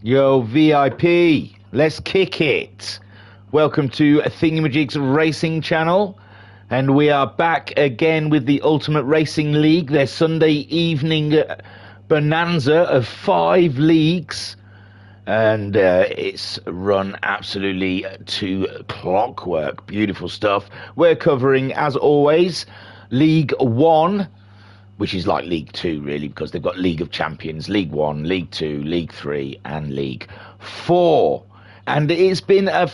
Yo, VIP, let's kick it. Welcome to Thingamajig's racing channel. And we are back again with the Ultimate Racing League, their Sunday evening bonanza of 5 leagues. And it's run absolutely to clockwork. Beautiful stuff. We're covering, as always, League 1, which is like League 2, really, because they've got League of Champions, League 1, League 2, League 3, and League 4. And it's been a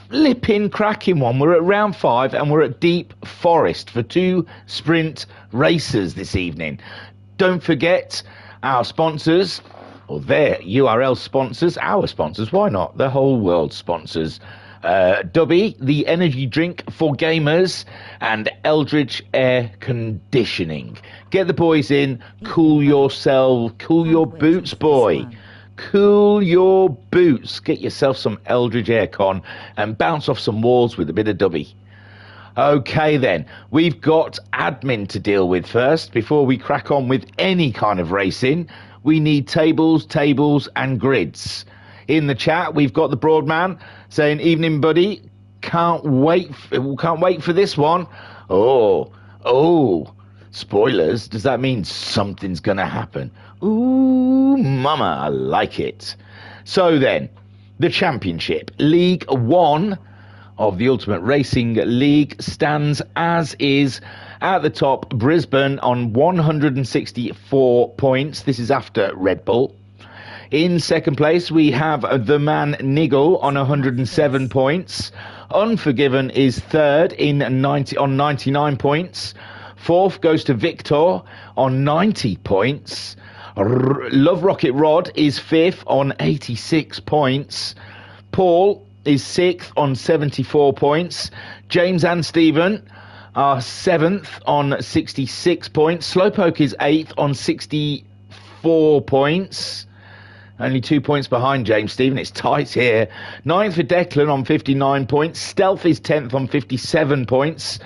flipping cracking one. We're at round 5, and we're at Deep Forest for 2 sprint races this evening. Don't forget our sponsors, or their URL sponsors, our sponsors, why not? The whole world sponsors. Dubby, the energy drink for gamers, and Eldridge Air Conditioning. Get the boys in, cool yourself, cool your boots, boy. Cool your boots. Get yourself some Eldridge Aircon and bounce off some walls with a bit of Dubby. Okay then, we've got admin to deal with first before we crack on with any kind of racing. We need tables, and grids. In the chat, we've got the Broadman saying, "Evening, buddy. Can't wait for this one." Oh, spoilers. Does that mean something's gonna happen? Ooh, mama, I like it. So then, the championship, League 1 of the Ultimate Racing League, stands as is. At the top, Brisbane on 164 points. This is after Red Bull. In second place, we have the man Niggle on 107 points. Unforgiven is third on 99 points. Fourth goes to Victor on 90 points. Love Rocket Rod is fifth on 86 points. Paul is sixth on 74 points. James and Stephen are 7th on 66 points. Slowpoke is 8th on 64 points. Only 2 points behind James Stephen. It's tight here. 9th for Declan on 59 points. Stealth is 10th on 57 points.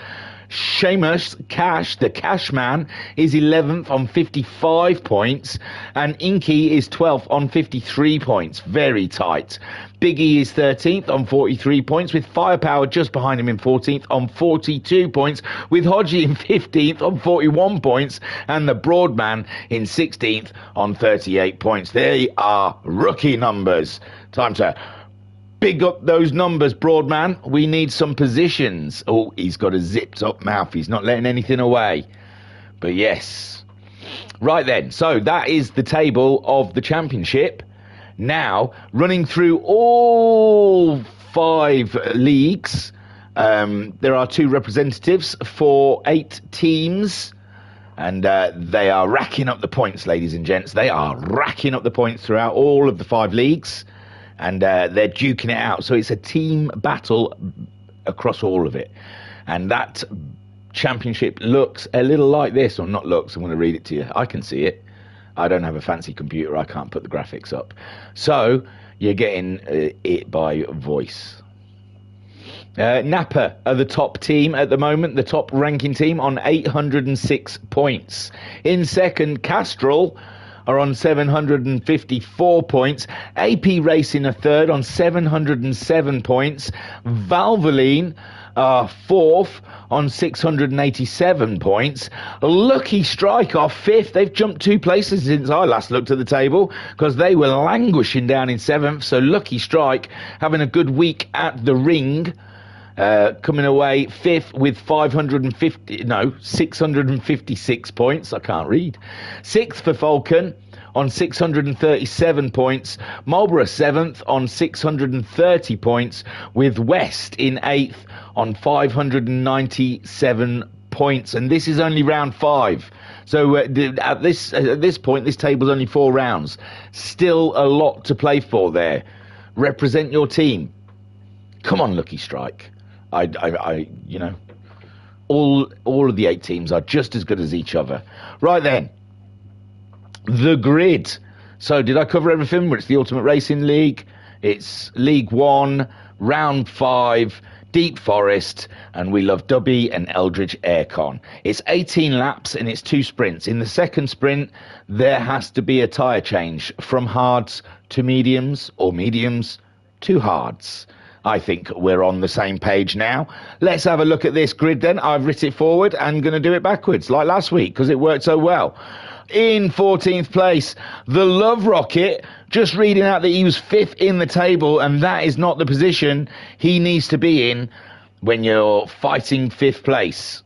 Seamus Cash, the Cash Man, is 11th on 55 points. And Inky is 12th on 53 points. Very tight. Biggie is 13th on 43 points, with Firepower just behind him in 14th on 42 points, with Hodgie in 15th on 41 points, and the Broadman in 16th on 38 points. They are rookie numbers. Time to big up those numbers, Broadman. We need some positions. Oh, he's got a zipped up mouth. He's not letting anything away. But yes. Right then, so that is the table of the championship. Now, running through all 5 leagues, there are 2 representatives for 8 teams, and they are racking up the points, ladies and gents. They are racking up the points throughout all of the 5 leagues, and they're duking it out. So it's a team battle across all of it. And that championship looks a little like this, or not looks, I'm going to read it to you. I can see it. I don't have a fancy computer. I can't put the graphics up. So you're getting it by voice. Napa are the top team at the moment, the top ranking team on 806 points. In second, Castrol are on 754 points. AP Racing are third on 707 points. Valvoline are fourth on 687 points. Lucky Strike are fifth. They've jumped 2 places since I last looked at the table, because they were languishing down in 7th. So Lucky Strike having a good week at the ring, coming away 5th with 656 points. I can't read. 6th for Falcon on 637 points. Marlborough 7th on 630 points, with West in 8th on 597 points. And this is only round 5. So at this point, this table's only 4 rounds. Still a lot to play for there. Represent your team. Come on, Lucky Strike. You know, all of the 8 teams are just as good as each other. Right then, the grid. So did I cover everything? It's the Ultimate Racing League. It's League One, Round 5, Deep Forest, and we love Dubby and Eldridge Aircon. It's 18 laps and it's 2 sprints. In the second sprint, there has to be a tyre change from hards to mediums or mediums to hards. I think we're on the same page now. Let's have a look at this grid then. I've written it forward and going to do it backwards like last week because it worked so well. In 14th place, the Love Rocket, just reading out that he was 5th in the table, and that is not the position he needs to be in when you're fighting 5th place.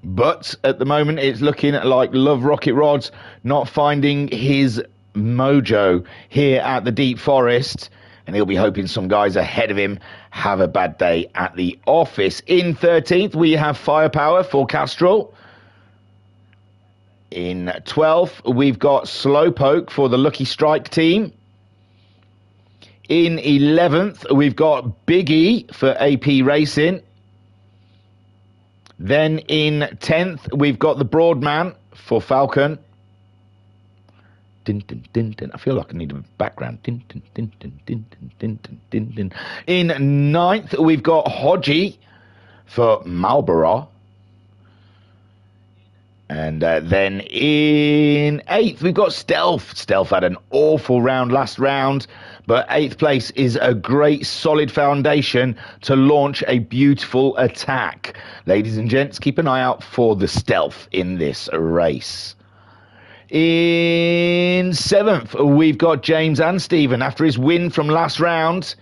But at the moment, it's looking like Love Rocket Rod's not finding his mojo here at the Deep Forest, and he'll be hoping some guys ahead of him have a bad day at the office. In 13th, we have Firepower for Castrol. In 12th, we've got Slowpoke for the Lucky Strike team. In 11th, we've got Big E for AP Racing. Then in 10th, we've got the Broadman for Falcon. Din, din, din, din. I feel like I need a background. Din, din, din, din, din, din, din, din, din. In 9th, we've got Hodgie for Marlborough. And then in 8th, we've got Stealth. Stealth had an awful round last round, but 8th place is a great solid foundation to launch a beautiful attack. Ladies and gents, keep an eye out for the Stealth in this race. In 7th, we've got James and Stephen. After his win from last round,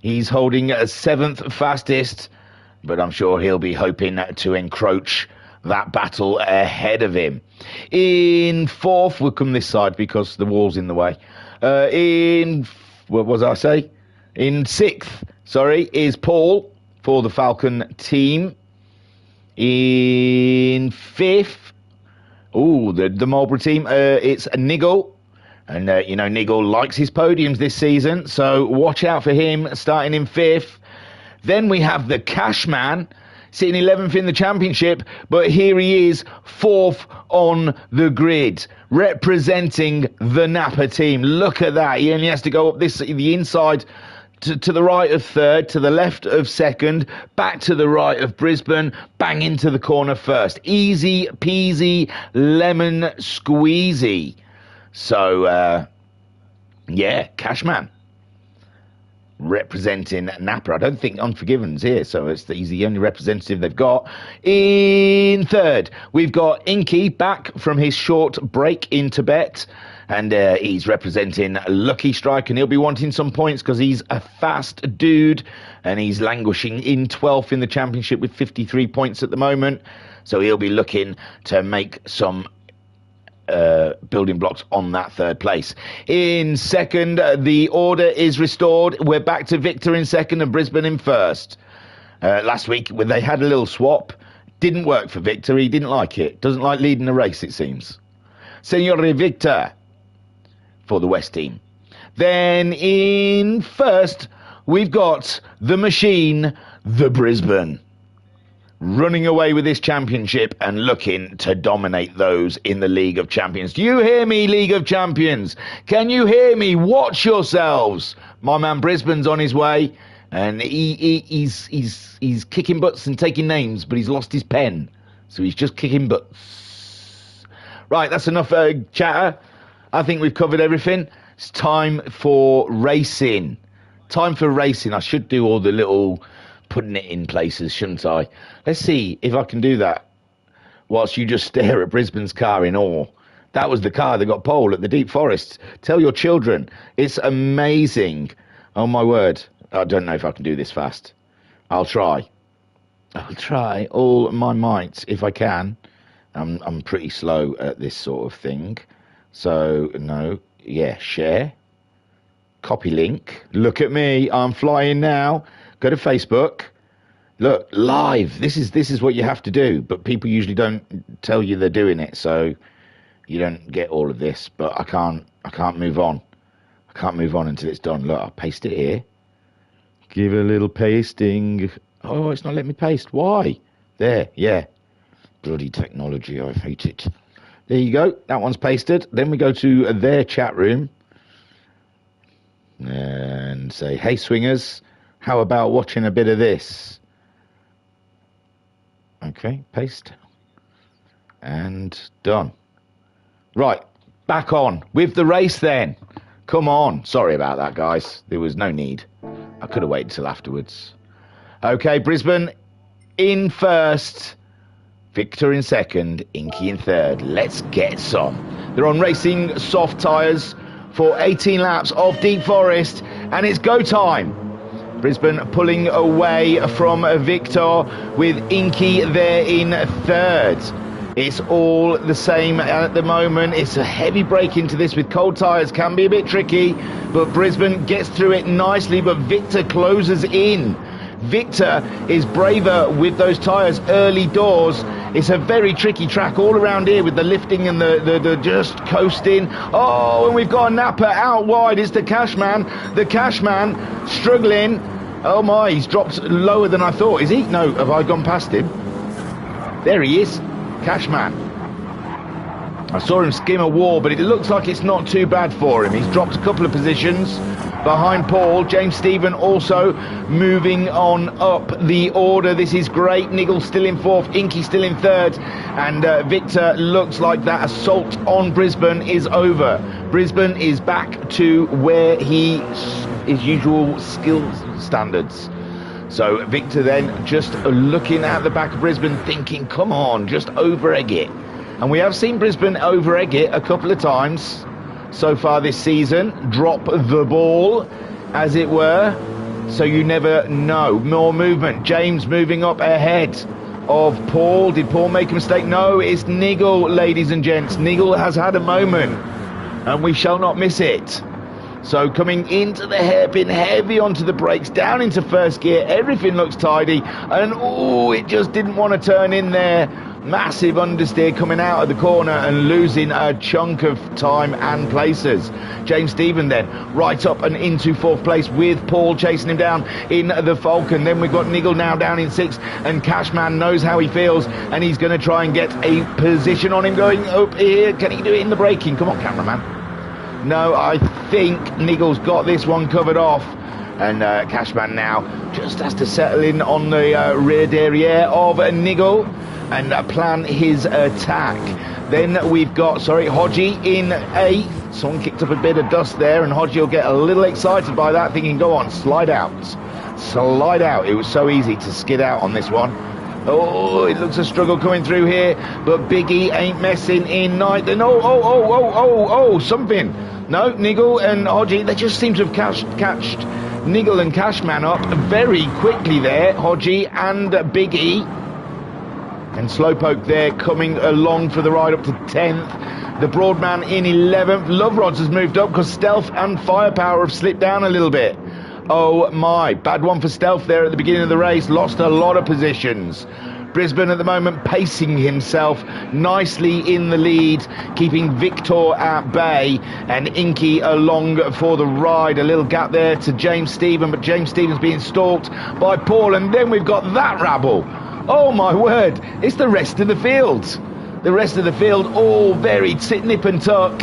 he's holding 7th fastest, but I'm sure he'll be hoping to encroach that battle ahead of him. In 4th, we'll come this side because the wall's in the way. What was I say? In 6th, is Paul for the Falcon team. In 5th, the Marlborough team, it's Niggle. And, Niggle likes his podiums this season, so watch out for him starting in 5th. Then we have the Cashman, sitting 11th in the championship, but here he is, 4th on the grid, representing the Napa team. Look at that. He only has to go up the inside to the right of 3rd, to the left of 2nd, back to the right of Brisbane, bang into the corner 1st. Easy peasy, lemon squeezy. So, Cashman representing Napa. I don't think Unforgiven's here, so he's the only representative they've got. In 3rd, we've got Inky back from his short break in Tibet, and he's representing Lucky Strike, and he'll be wanting some points because he's a fast dude, and he's languishing in 12th in the championship with 53 points at the moment, so he'll be looking to make some building blocks on that 3rd place. In 2nd, the order is restored. We're back to Victor in 2nd and Brisbane in 1st. Last week, when they had a little swap, didn't work for Victor. He didn't like it. Doesn't like leading a race, it seems. Senor Victor for the West team. Then in 1st, we've got the machine, the Brisbane, running away with this championship and looking to dominate those in the League of Champions. Do you hear me, League of Champions? Can you hear me? Watch yourselves. My man Brisbane's on his way, and he's kicking butts and taking names, but he's lost his pen, so he's just kicking butts. Right, that's enough chatter. I think we've covered everything. It's time for racing. I should do all the little putting it in places, shouldn't I? Let's see if I can do that whilst you just stare at Brisbane's car in awe. That was the car that got pole at the Deep Forest. Tell your children. It's amazing. Oh, my word. I don't know if I can do this fast. I'll try all my might if I can. I'm pretty slow at this sort of thing. So, no. Yeah, share. Copy link. Look at me. I'm flying now. Go to Facebook. Look, live. This is what you have to do, but people usually don't tell you they're doing it, so you don't get all of this. But I can't move on. I can't move on until it's done. Look, I'll paste it here. Give a little pasting. Oh, it's not letting me paste. Why? There, yeah. Bloody technology, I hate it. There you go. That one's pasted. Then we go to their chat room. and say, hey swingers, how about watching a bit of this? Okay, paste. And done. Right, back on with the race then. Come on. Sorry about that, guys. There was no need. I could have waited till afterwards. Okay, Brisbane in first. Victor in second. Inky in third. Let's get some. They're on racing soft tyres for 18 laps of Deep Forest. And it's go time. Brisbane pulling away from Victor with Inky there in third. It's all the same at the moment. It's a heavy break into this with cold tyres. Can be a bit tricky, but Brisbane gets through it nicely, but Victor closes in. Victor is braver with those tyres early doors. It's a very tricky track all around here with the lifting and the just coasting. Oh, and we've got a napper out wide. It's the Cashman. The Cashman struggling. Oh my, he's dropped lower than I thought. Is he? No, have I gone past him? There he is. Cashman. I saw him skim a wall, but it looks like it's not too bad for him. He's dropped a couple of positions behind Paul. James Stephen also moving on up the order. This is great. Niggle still in fourth, Inky still in third, and Victor looks like that assault on Brisbane is over. Brisbane is back to where his usual skill standards. So Victor then just looking at the back of Brisbane thinking, come on, just over-egg it. And we have seen Brisbane over-egg it a couple of times so far this season. Drop the ball, as it were. So you never know. More movement. James moving up ahead of Paul. Did Paul make a mistake? No, it's Niggle, ladies and gents. Niggle has had a moment, and we shall not miss it. So coming into the hairpin, heavy onto the brakes, down into first gear, everything looks tidy, and oh, it just didn't want to turn in there. Massive understeer coming out of the corner and losing a chunk of time and places. James Stephen then right up and into fourth place with Paul chasing him down in the Falcon. Then we've got Niggle now down in sixth, and Cashman knows how he feels, and he's going to try and get a position on him going up here. Can he do it in the braking? Come on, cameraman. No, I think Niggle's got this one covered off, and Cashman now just has to settle in on the rear derriere of Niggle and plan his attack. Then we've got, Hodgie in eighth. Someone kicked up a bit of dust there, and Hodgie will get a little excited by that, thinking, go on, slide out. Slide out. It was so easy to skid out on this one. Oh, it looks a struggle coming through here, but Biggie ain't messing in ninth. And something. No, Niggle and Hodgie, they just seem to have catched Niggle and Cashman up very quickly there. Hodgie and Biggie. And Slowpoke there coming along for the ride up to 10th. The Broadman in 11th. Love Rods has moved up because Stealth and Firepower have slipped down a little bit. Oh my, bad one for Stealth there at the beginning of the race. Lost a lot of positions. Brisbane at the moment pacing himself nicely in the lead, keeping Victor at bay, and Inky along for the ride. A little gap there to James Stephen, but James Stephen's being stalked by Paul, and then we've got that rabble. Oh my word, it's the rest of the field. The rest of the field all very nip and tuck,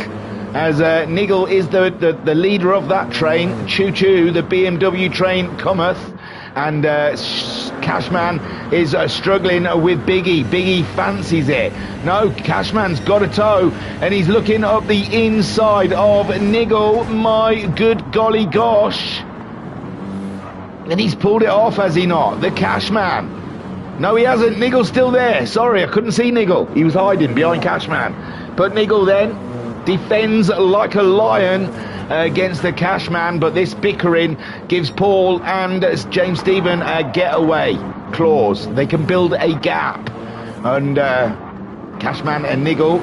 as Niggle is the leader of that train. Choo-choo, the BMW train cometh, and Cashman is struggling with Biggie. Biggie fancies it. No, Cashman's got a toe, and he's looking up the inside of Niggle. My good golly gosh. And he's pulled it off, has he not? The Cashman. No, he hasn't. Niggle's still there. Sorry, I couldn't see Niggle. He was hiding behind Cashman. But Niggle then defends like a lion against the Cashman, but this bickering gives Paul and James Stephen a getaway clause. They can build a gap, and Cashman and Niggle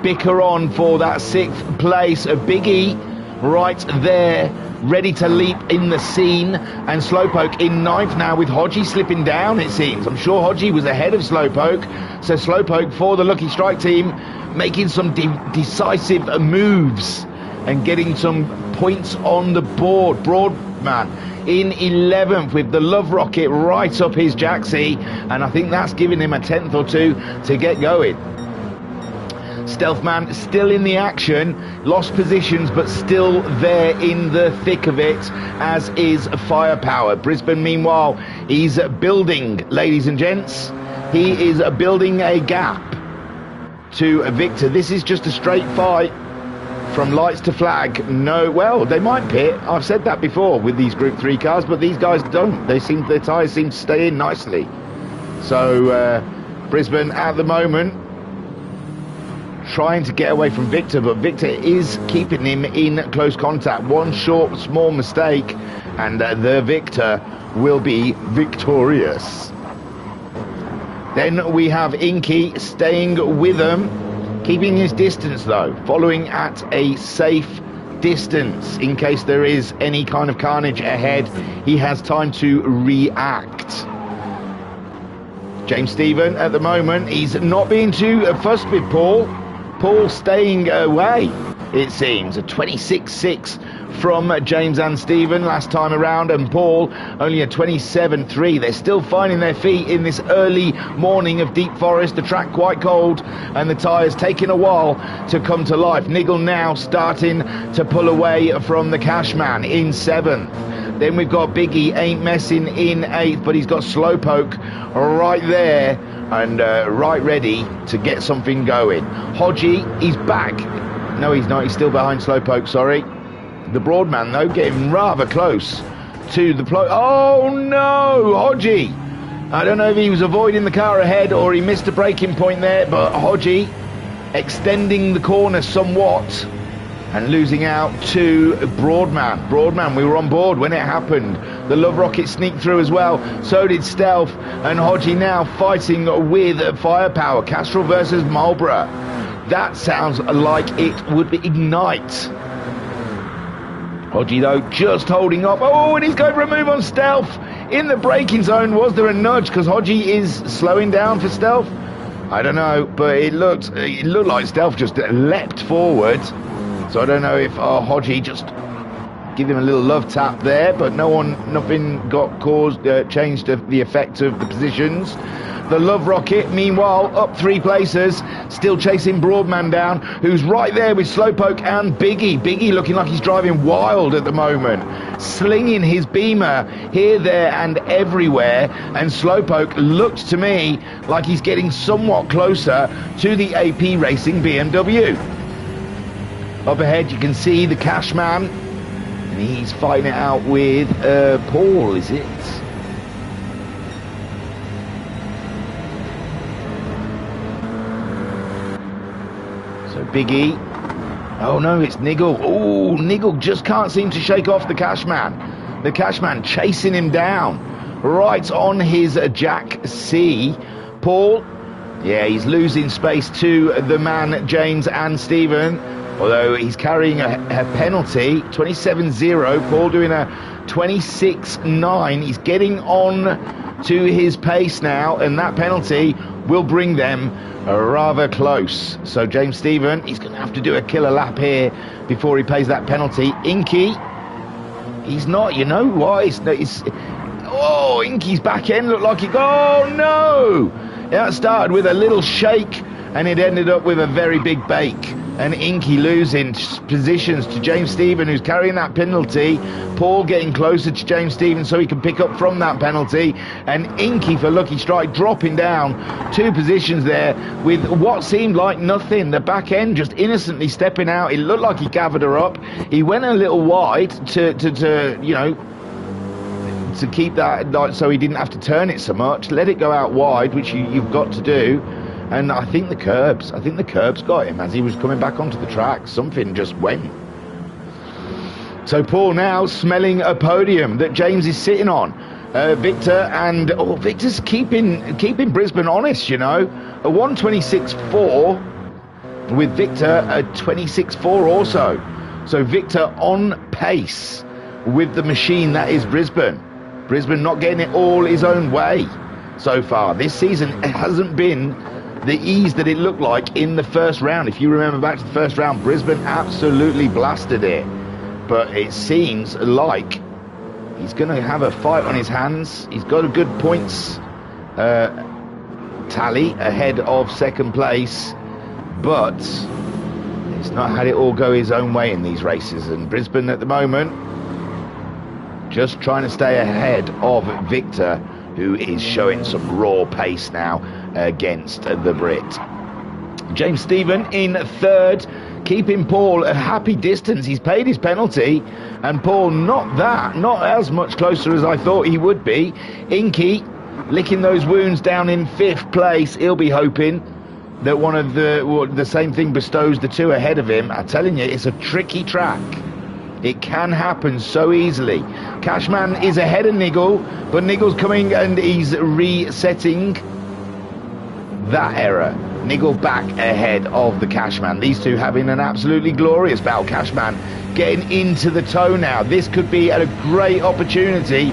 bicker on for that 6th place. A Biggie right there, ready to leap in the scene, and Slowpoke in 9th now, with Hodgie slipping down, it seems. I'm sure Hodgie was ahead of Slowpoke, so Slowpoke for the Lucky Strike team making some decisive moves and getting some points on the board. Broadman in 11th with the Love Rocket right up his jacksie, and I think that's giving him a 10th or two to get going. Stealthman still in the action, lost positions, but still there in the thick of it, as is Firepower. Brisbane, meanwhile, he's building, ladies and gents. He is building a gap to Victor. This is just a straight fight from lights to flag. No, well, they might pit. I've said that before with these Group 3 cars, but these guys don't. Their tyres seem to stay in nicely. So Brisbane at the moment trying to get away from Victor, but Victor is keeping him in close contact. One short small mistake and the Victor will be victorious. Then we have Inky staying with them, keeping his distance though, following at a safe distance in case there is any kind of carnage ahead. He has time to react. James Stephen at the moment, he's not being too fussed with Paul. Paul staying away, it seems. A 26.6 from James and Stephen last time around, and Paul only a 27.3. They're still finding their feet in this early morning of deep forest, the track quite cold, and the tyres taking a while to come to life. Niggle now starting to pull away from the Cashman in 7th. Then we've got Biggie, ain't messing in 8th, but he's got Slowpoke right there and right ready to get something going. Hodgie, he's back. No, he's not. He's still behind Slowpoke, sorry. The Broadman, though, getting rather close to the... Oh, no! Hodgie! I don't know if he was avoiding the car ahead or he missed a braking point there, but Hodgie extending the corner somewhat and losing out to Broadman. Broadman, we were on board when it happened. The Love Rocket sneaked through as well. So did Stealth. And Hodgie now fighting with Firepower. Castrol versus Marlborough. That sounds like it would ignite. Hodgie, though, just holding up. Oh, and he's going for a move on Stealth. In the braking zone, was there a nudge? Because Hodgie is slowing down for Stealth? I don't know, but it looked like Stealth just leapt forward. So I don't know if Hodgie just give him a little love tap there, but nothing got changed the effect of the positions. The Love Rocket, meanwhile, up 3 places, still chasing Broadman down, who's right there with Slowpoke and Biggie. Biggie looking like he's driving wild at the moment, slinging his beamer here, there, and everywhere. And Slowpoke looks to me like he's getting somewhat closer to the AP Racing BMW. Up ahead, you can see the Cashman, and he's fighting it out with Paul, is it? So Biggie. Oh no, it's Niggle. Oh, Niggle just can't seem to shake off the Cashman. The Cashman chasing him down, right on his Jack C. Paul, yeah, he's losing space to the man James and Stephen. Although he's carrying a penalty, 27.0. Paul doing a 26.9. He's getting on to his pace now, and that penalty will bring them rather close. So James Stephen, he's going to have to do a killer lap here before he pays that penalty. Inky, he's not, you know why? Oh, Inky's back end looked like it. Oh, no! That started with a little shake, and it ended up with a very big bake. And Inky losing positions to James Stephen, who's carrying that penalty. Paul getting closer to James Stephen so he can pick up from that penalty. And Inky, for Lucky Strike, dropping down 2 positions there with what seemed like nothing. The back end just innocently stepping out. It looked like he gathered her up. He went a little wide to you know, to keep that, so he didn't have to turn it so much. Let it go out wide, which you've got to do. And I think the curbs got him as he was coming back onto the track. Something just went. So Paul now smelling a podium that James is sitting on. Victor, and Victor's keeping Brisbane honest, you know. A 1:26.4 with Victor a 26.4 also. So Victor on pace with the machine that is Brisbane. Brisbane not getting it all his own way so far. This season it hasn't been the ease that it looked like in the first round. If you remember back to the first round, Brisbane absolutely blasted it. But it seems like he's going to have a fight on his hands. He's got a good points tally ahead of second place. but he's not had it all go his own way in these races. And Brisbane at the moment just trying to stay ahead of Victor, who is showing some raw pace now against the Brit. James Stephen in third, keeping Paul a happy distance. He's paid his penalty, and Paul not as much closer as I thought he would be. Inky licking those wounds down in fifth place. He'll be hoping that one of the same thing bestows the two ahead of him. I'm telling you, it's a tricky track. It can happen so easily. Cashman is ahead of Niggle, but Niggle's coming and he's resetting that error. Niggle back ahead of the Cashman. These two having an absolutely glorious battle. Cashman getting into the toe now. This could be a great opportunity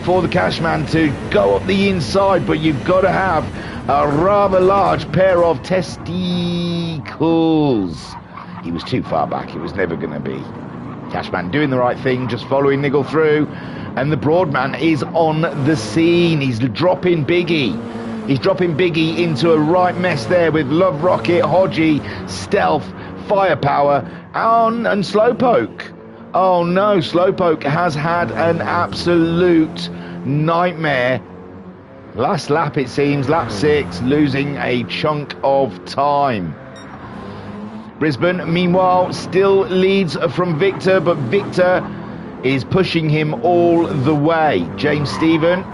for the Cashman to go up the inside, but you've got to have a rather large pair of testicles. He was too far back. It was never going to be. Cashman doing the right thing, just following Niggle through, and the Broadman is on the scene. He's dropping Biggie. He's dropping Biggie into a right mess there with Love Rocket, Hodgie, Stealth, Firepower, and Slowpoke. Oh no, Slowpoke has had an absolute nightmare. Last lap it seems, lap 6, losing a chunk of time. Brisbane, meanwhile, still leads from Victor, but Victor is pushing him all the way. James Stephen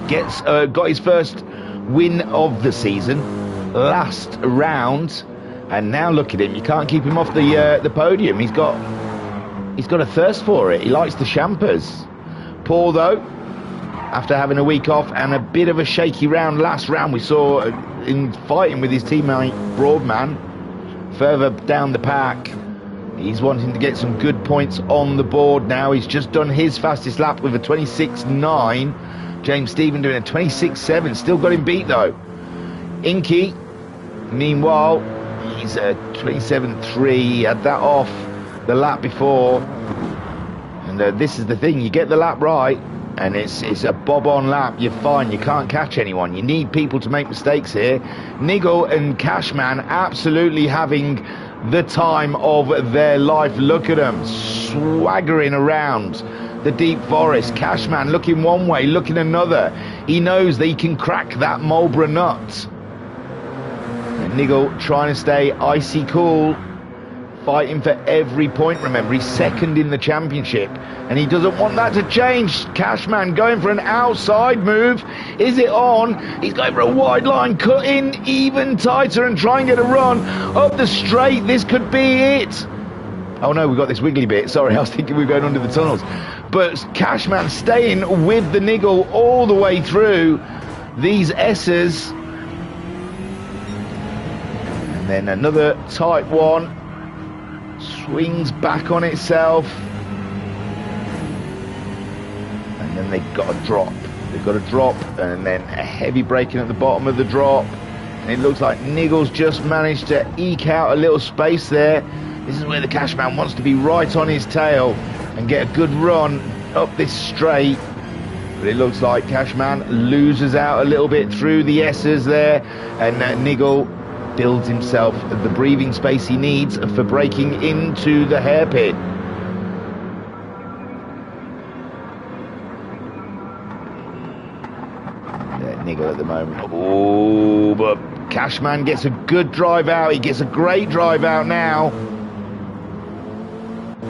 got his first win of the season last round, and now look at him. You can't keep him off the podium. He's got a thirst for it. He likes the champers. Paul, though, after having a week off and a bit of a shaky round last round, we saw in fighting with his teammate Broadman further down the pack. He's wanting to get some good points on the board now. He's just done his fastest lap with a 26.9. James Stephen doing a 26.7. Still got him beat though. Inky, meanwhile, he's a 27.3. He had that off the lap before. And this is the thing. You get the lap right, and it's a bob-on lap. You're fine. You can't catch anyone. You need people to make mistakes here. Niggle and Cashman absolutely having the time of their life. Look at them swaggering around the deep forest. Cashman looking one way, looking another. He knows that he can crack that Marlboro nut. And Niggle trying to stay icy cool, fighting for every point. Remember, he's second in the championship, and he doesn't want that to change. Cashman going for an outside move. Is it on? He's going for a wide line, cut in even tighter and try and get a run up the straight. This could be it. Oh no, we've got this wiggly bit. Sorry, I was thinking we were going under the tunnels. But Cashman staying with the Niggle all the way through these S's. And then another tight one. Swings back on itself. And then they've got a drop. They've got a drop and then a heavy braking at the bottom of the drop. And it looks like Niggle's just managed to eke out a little space there. This is where the Cashman wants to be right on his tail and get a good run up this straight. But it looks like Cashman loses out a little bit through the S's there. And Niggle builds himself the breathing space he needs for breaking into the hairpin. Niggle at the moment. Oh, but Cashman gets a good drive out. He gets a great drive out now.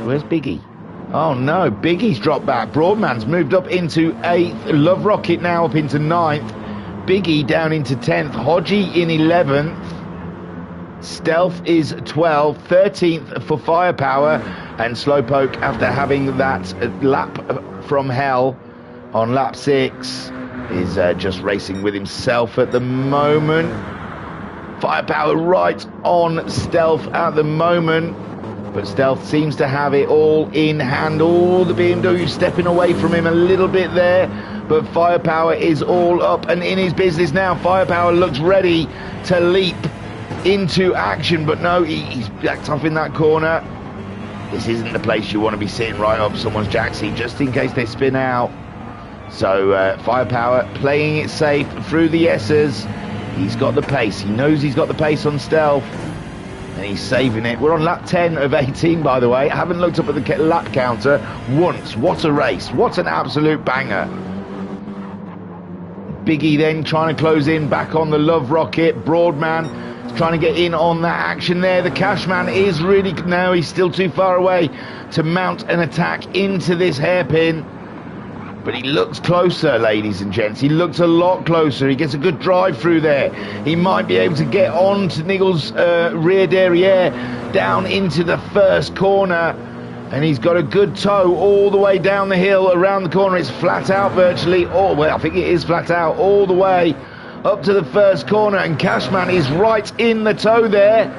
Where's Biggie? Oh no, Biggie's dropped back. Broadman's moved up into 8th. Love Rocket now up into 9th. Biggie down into 10th. Hodgie in 11th. Stealth is 12th. 13th for Firepower. And Slowpoke, after having that lap from hell on lap 6, is just racing with himself at the moment. Firepower right on Stealth at the moment, but Stealth seems to have it all in hand. All the BMW stepping away from him a little bit there, but Firepower is all up and in his business now. Firepower looks ready to leap into action, but no, he's backed off in that corner. This isn't the place you want to be sitting right up someone's jacksie, just in case they spin out. So Firepower playing it safe through the S's. He's got the pace. He knows he's got the pace on Stealth. And he's saving it. We're on lap 10 of 18, by the way. I haven't looked up at the lap counter once. What a race. What an absolute banger. Biggie then trying to close in back on the Love Rocket. Broadman is trying to get in on that action there. The Cashman is really... No, he's still too far away to mount an attack into this hairpin. But he looks closer, ladies and gents. He looks a lot closer. He gets a good drive through there. He might be able to get on to Niggle's rear derriere down into the first corner. And he's got a good toe all the way down the hill, around the corner. It's flat out virtually. Oh, well, I think it is flat out all the way up to the first corner. And Cashman is right in the toe there.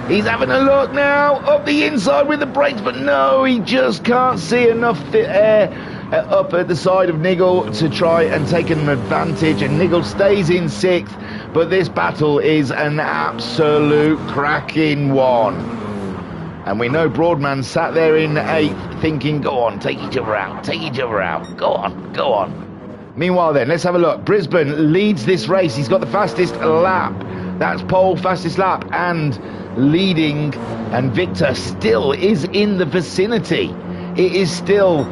He's having a look now up the inside with the brakes, but no, he just can't see enough air up at the side of Niggle to try and take an advantage. And Niggle stays in 6th, but this battle is an absolute cracking one. And we know Broadman sat there in 8th thinking, go on, take each other out, take each other out, go on, go on. Meanwhile then, let's have a look. Brisbane leads this race. He's got the fastest lap. That's pole, fastest lap, and leading. And Victor still is in the vicinity. It is still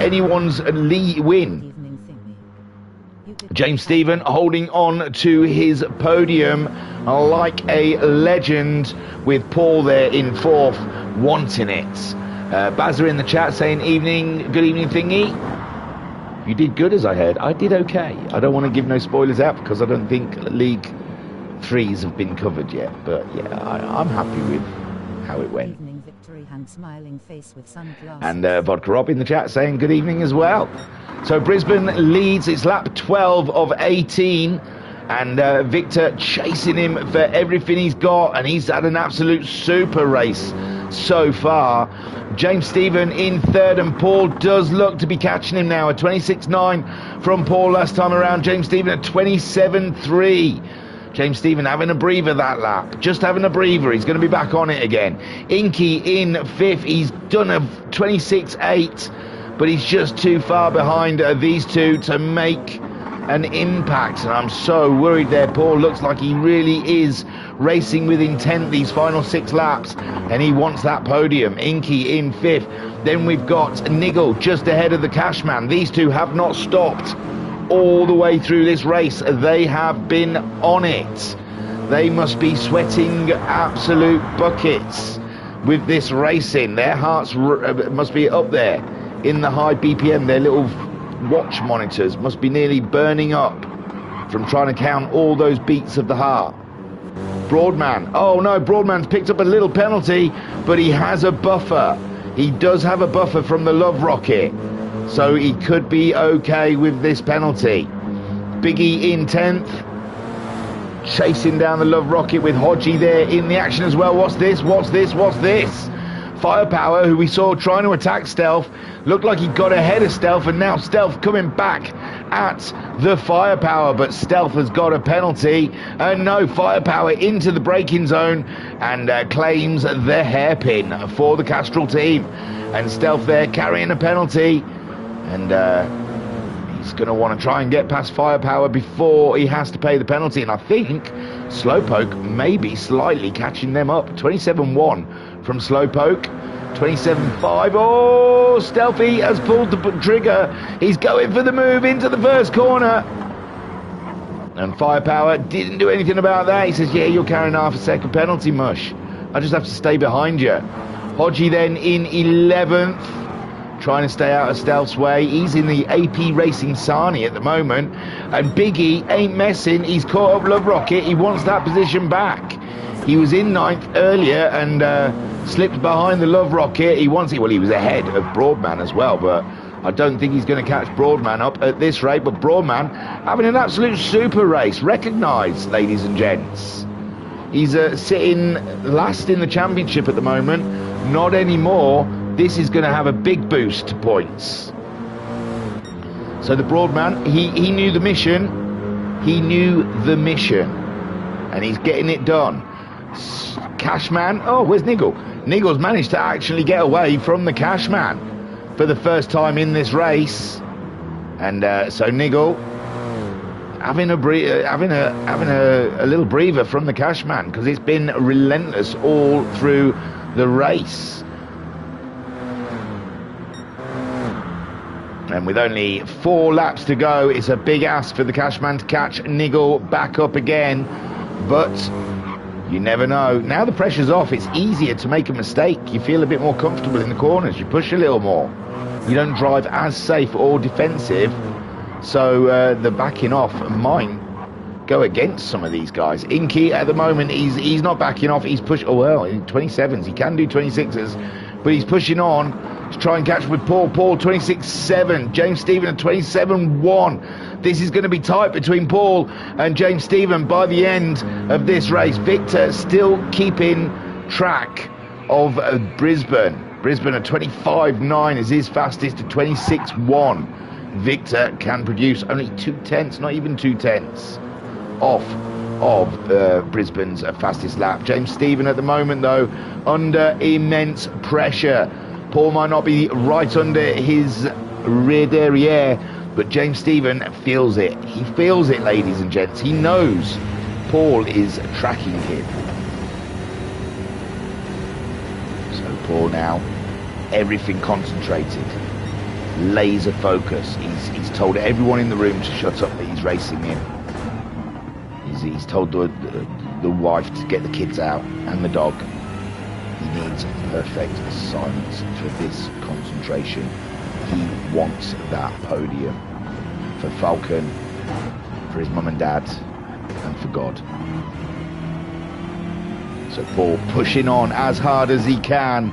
anyone's win. James Stephen holding on to his podium like a legend, with Paul there in 4th, wanting it. Bazza in the chat saying, good evening Thingy. You did good, as I heard. I did okay. I don't want to give no spoilers out because I don't think League 3s have been covered yet, but yeah, I'm happy with how it went. Smiling face with sunglasses. And Vodka Rob in the chat saying good evening as well. So Brisbane leads. It's lap 12 of 18, and Victor chasing him for everything he's got, and he's had an absolute super race so far. James Stephen in 3rd, and Paul does look to be catching him now. A 26.9 from Paul last time around. James Stephen at 27.3. James Stephen having a breather that lap, just having a breather. He's going to be back on it again. Inky in 5th. He's done a 26.8, but he's just too far behind these two to make an impact. And I'm so worried there. Paul looks like he really is racing with intent these final 6 laps, and he wants that podium. Inky in 5th. Then we've got Niggle just ahead of the Cashman. These two have not stopped all the way through this race. They have been on it. They must be sweating absolute buckets with this racing. Their hearts must be up there in the high BPM. Their little watch monitors must be nearly burning up from trying to count all those beats of the heart. Broadman, oh no, Broadman's picked up a little penalty, but he has a buffer. He does have a buffer from the Love Rocket, so he could be okay with this penalty. Biggie in 10th, chasing down the Love Rocket with Hodgie there in the action as well. What's this? What's this? What's this? Firepower, who we saw trying to attack Stealth, looked like he got ahead of Stealth, and now Stealth coming back at the Firepower, but Stealth has got a penalty, and no, Firepower into the braking zone and claims the hairpin for the Castrol team. And Stealth there carrying a penalty, and he's going to want to try and get past Firepower before he has to pay the penalty. And I think Slowpoke may be slightly catching them up. 27.1 from Slowpoke. 27.5. Oh, Stealthy has pulled the trigger. He's going for the move into the first corner. And Firepower didn't do anything about that. He says, yeah, you're carrying half a second penalty, mush. I just have to stay behind you. Hodgie then in 11th. Trying to stay out of Stealth's way. He's in the AP Racing Sarnie at the moment. And Biggie ain't messing. He's caught up Love Rocket. He wants that position back. He was in 9th earlier and slipped behind the Love Rocket. He wants it. Well, he was ahead of Broadman as well, but I don't think he's going to catch Broadman up at this rate. But Broadman having an absolute super race. Recognised, ladies and gents. He's sitting last in the championship at the moment. Not anymore. This is going to have a big boost to points. So the Broadman, he knew the mission. He knew the mission. And he's getting it done. Cashman, oh, where's Niggle? Niggle's managed to actually get away from the Cashman for the first time in this race. And so Niggle having a little breather from the Cashman, because it's been relentless all through the race. And with only 4 laps to go, it's a big ask for the Cashman to catch Niggle back up again. But you never know. Now the pressure's off, it's easier to make a mistake. You feel a bit more comfortable in the corners. You push a little more. You don't drive as safe or defensive. So the backing off might go against some of these guys. Inky at the moment, he's not backing off. He's pushing. Oh well, in 27s. He can do 26s, but he's pushing on to try and catch with Paul. Paul 26.7. James Stephen at 27.1. This is going to be tight between Paul and James Stephen by the end of this race. Victor still keeping track of Brisbane. Brisbane at 25.9 is his fastest at 26.1. Victor can produce only 0.2, not even 0.2 off of Brisbane's fastest lap. James Stephen at the moment, though, under immense pressure. Paul might not be right under his rear derriere, but James Stephen feels it. He feels it, ladies and gents. He knows Paul is tracking him. So Paul now, everything concentrated, laser focus. He's told everyone in the room to shut up that he's racing in. He's told the wife to get the kids out and the dog. He needs perfect silence for this concentration. He wants that podium for Falcon, for his mum and dad, and for God. So Paul pushing on as hard as he can.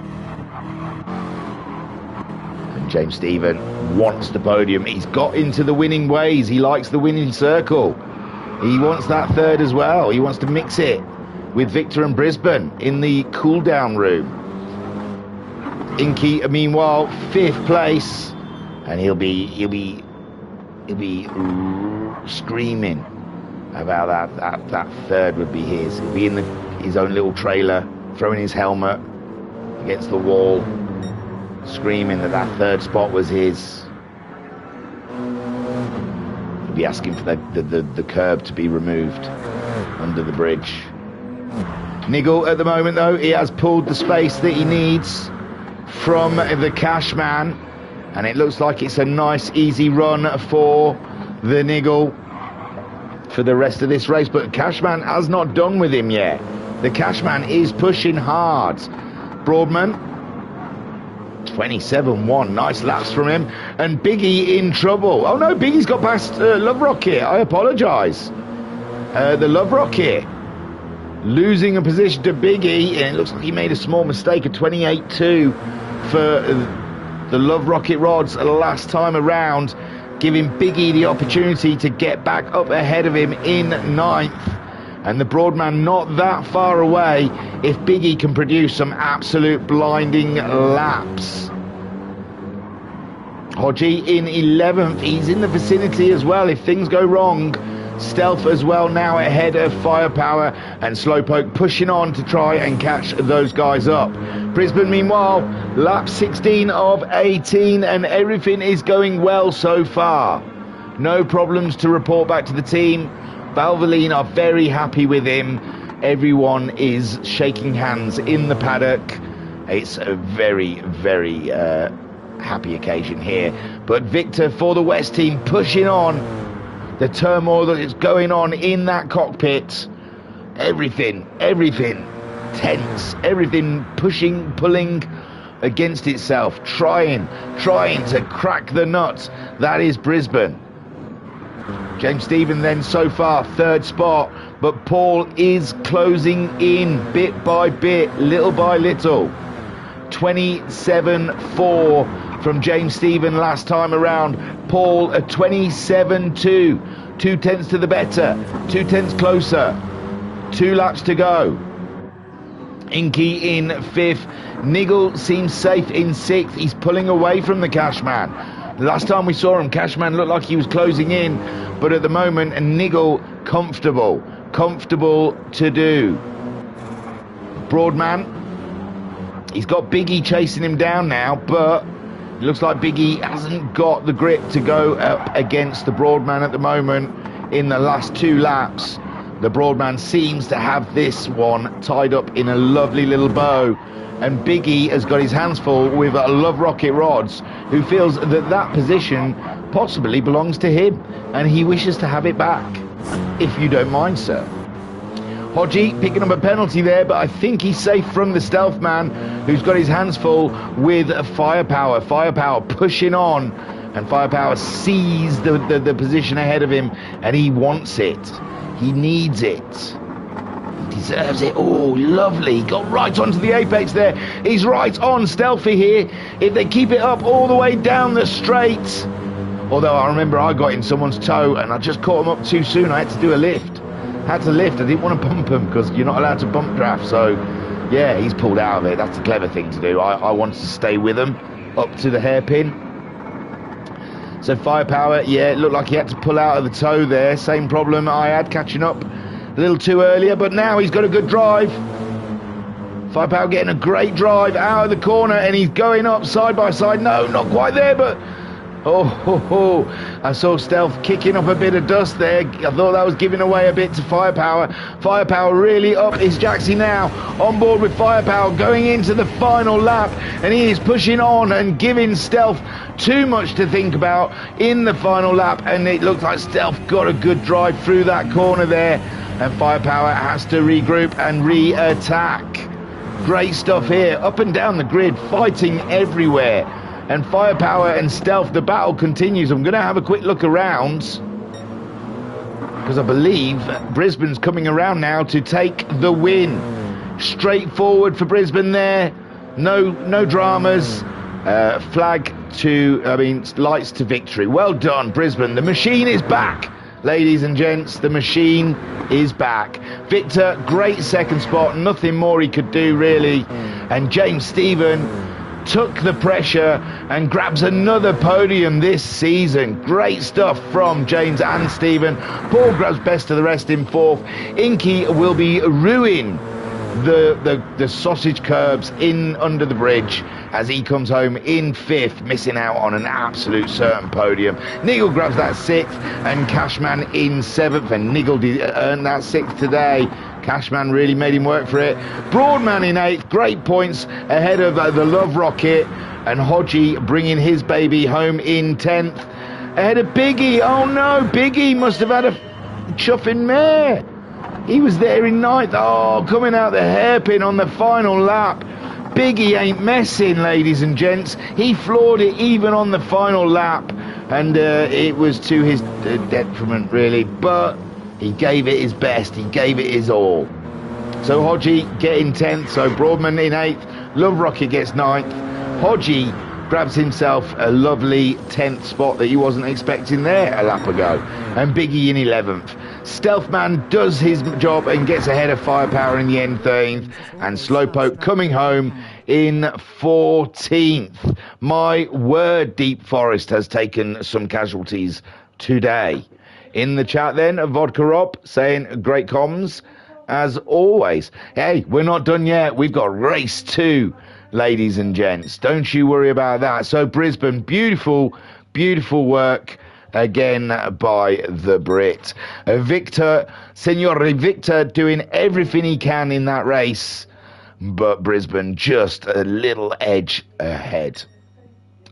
And James Stephen wants the podium. He's got into the winning ways. He likes the winning circle. He wants that third as well. He wants to mix it with Victor and Brisbane in the cool down room. Inky, meanwhile, 5th place, and he'll be screaming about that third would be his. He'll be in his own little trailer, throwing his helmet against the wall, screaming that third spot was his. He'll be asking for the curb to be removed under the bridge. Niggle at the moment, though, he has pulled the space that he needs from the Cashman, and it looks like it's a nice easy run for the Niggle for the rest of this race. But Cashman has not done with him yet. The Cashman is pushing hard. Broadman 27.1, nice laps from him, and Biggie in trouble. Oh no, Biggie's got past Love Rocket. I apologise. The Love Rocket losing a position to Biggie, and it looks like he made a small mistake of 28.2 for the Love Rocket rods last time around, giving Biggie the opportunity to get back up ahead of him in 9th. And the Broadman not that far away if Biggie can produce some absolute blinding laps. Hodgie in 11th, he's in the vicinity as well if things go wrong. Stealth as well now ahead of Firepower, and Slowpoke pushing on to try and catch those guys up. Brisbane meanwhile, lap 16 of 18, and everything is going well so far. No problems to report back to the team. Valvoline are very happy with him. Everyone is shaking hands in the paddock. It's a very, very happy occasion here. But Victor for the West team pushing on. The turmoil that is going on in that cockpit, everything tense, everything pushing, pulling against itself, trying to crack the nut. That is Brisbane. James Stephen then so far 3rd spot, but Paul is closing in bit by bit, little by little. 27.4 from James Stephen last time around. Paul at 27.2, 0.2 to the better, 0.2 closer, 2 laps to go. Inky in 5th. Niggle seems safe in 6th. He's pulling away from the Cashman. The last time we saw him, Cashman looked like he was closing in, but at the moment, Niggle comfortable to do. Broadman, he's got Biggie chasing him down now, but it looks like Biggie hasn't got the grip to go up against the Broadman at the moment. in the last 2 laps. The Broadman seems to have this one tied up in a lovely little bow. And Biggie has got his hands full with Love Rocket Rods, who feels that that position possibly belongs to him. And he wishes to have it back, if you don't mind, sir. Hodgie picking up a penalty there, but I think he's safe from the Stealth Man, who's got his hands full with Firepower. Firepower pushing on, and Firepower sees the position ahead of him, and he wants it. He needs it. He deserves it. Oh, lovely. Got right onto the apex there. He's right on Stealthy here. If they keep it up all the way down the straight. Although I remember I got in someone's toe, and I just caught him up too soon. I had to do a lift. I didn't want to bump him because you're not allowed to bump draft. So yeah, he's pulled out of it. That's a clever thing to do. I wanted to stay with him up to the hairpin. So Firepower, yeah, it looked like he had to pull out of the toe there. Same problem I had catching up a little too earlier, but now he's got a good drive. Firepower getting a great drive out of the corner, and he's going up side by side. No, not quite there, but I saw Stealth kicking up a bit of dust there. I thought that was giving away a bit to Firepower. Firepower really up is Jaxie now, on board with Firepower, going into the final lap, and he is pushing on and giving Stealth too much to think about in the final lap, and it looks like Stealth got a good drive through that corner there, and Firepower has to regroup and re-attack. Great stuff here, up and down the grid, fighting everywhere. And Firepower and Stealth, the battle continues. I'm going to have a quick look around, because I believe Brisbane's coming around now to take the win. Straightforward for Brisbane there. No dramas. Lights to victory. Well done, Brisbane. The machine is back, ladies and gents. The machine is back. Victor, great second spot. Nothing more he could do, really. And James Stephen took the pressure and grabs another podium this season. Great stuff from James and Stephen. Paul grabs best of the rest in 4th. Inky will be ruining the sausage curbs in under the bridge as he comes home in 5th, missing out on an absolute certain podium. Nigel grabs that 6th, and Cashman in 7th, and Nigel earned that 6th today. Cashman really made him work for it. Broadman in 8th, great points ahead of the Love Rocket, and Hodgie bringing his baby home in 10th, ahead of Biggie. Oh no, Biggie must have had a chuffing mare. He was there in 9th. Oh, coming out the hairpin on the final lap. Biggie ain't messing, ladies and gents. He floored it even on the final lap, and it was to his detriment, really, but he gave it his best. He gave it his all. So Hodgie getting 10th, so Broadman in 8th. Love Rocket gets 9th. Hodgie grabs himself a lovely 10th spot that he wasn't expecting there a lap ago. And Biggie in 11th. Stealthman does his job and gets ahead of Firepower in the end 13th. And Slowpoke coming home in 14th. My word, Deep Forest has taken some casualties today. In the chat then, Vodka Rob saying great comms as always. Hey, we're not done yet. We've got race 2. Ladies and gents, don't you worry about that. So Brisbane, beautiful work again by the Brit. Victor, Signore Victor, doing everything he can in that race, but Brisbane just a little edge ahead.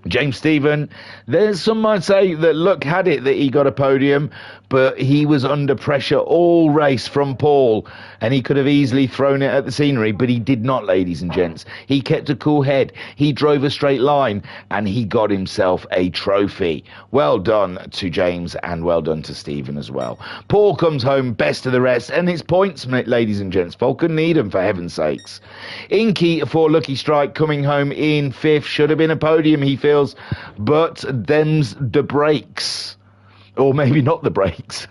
James Stephen, there's some might say that Luck had it that he got a podium, but he was under pressure all race from Paul, and he could have easily thrown it at the scenery, but he did not, ladies and gents. He kept a cool head, he drove a straight line, and he got himself a trophy. Well done to James, and well done to Stephen as well. Paul comes home best of the rest, and it's points, ladies and gents. Falcon need them, for heaven's sakes. Inky for Lucky Strike coming home in 5th. Should have been a podium, he feels, but them's the breaks. Or maybe not the breaks.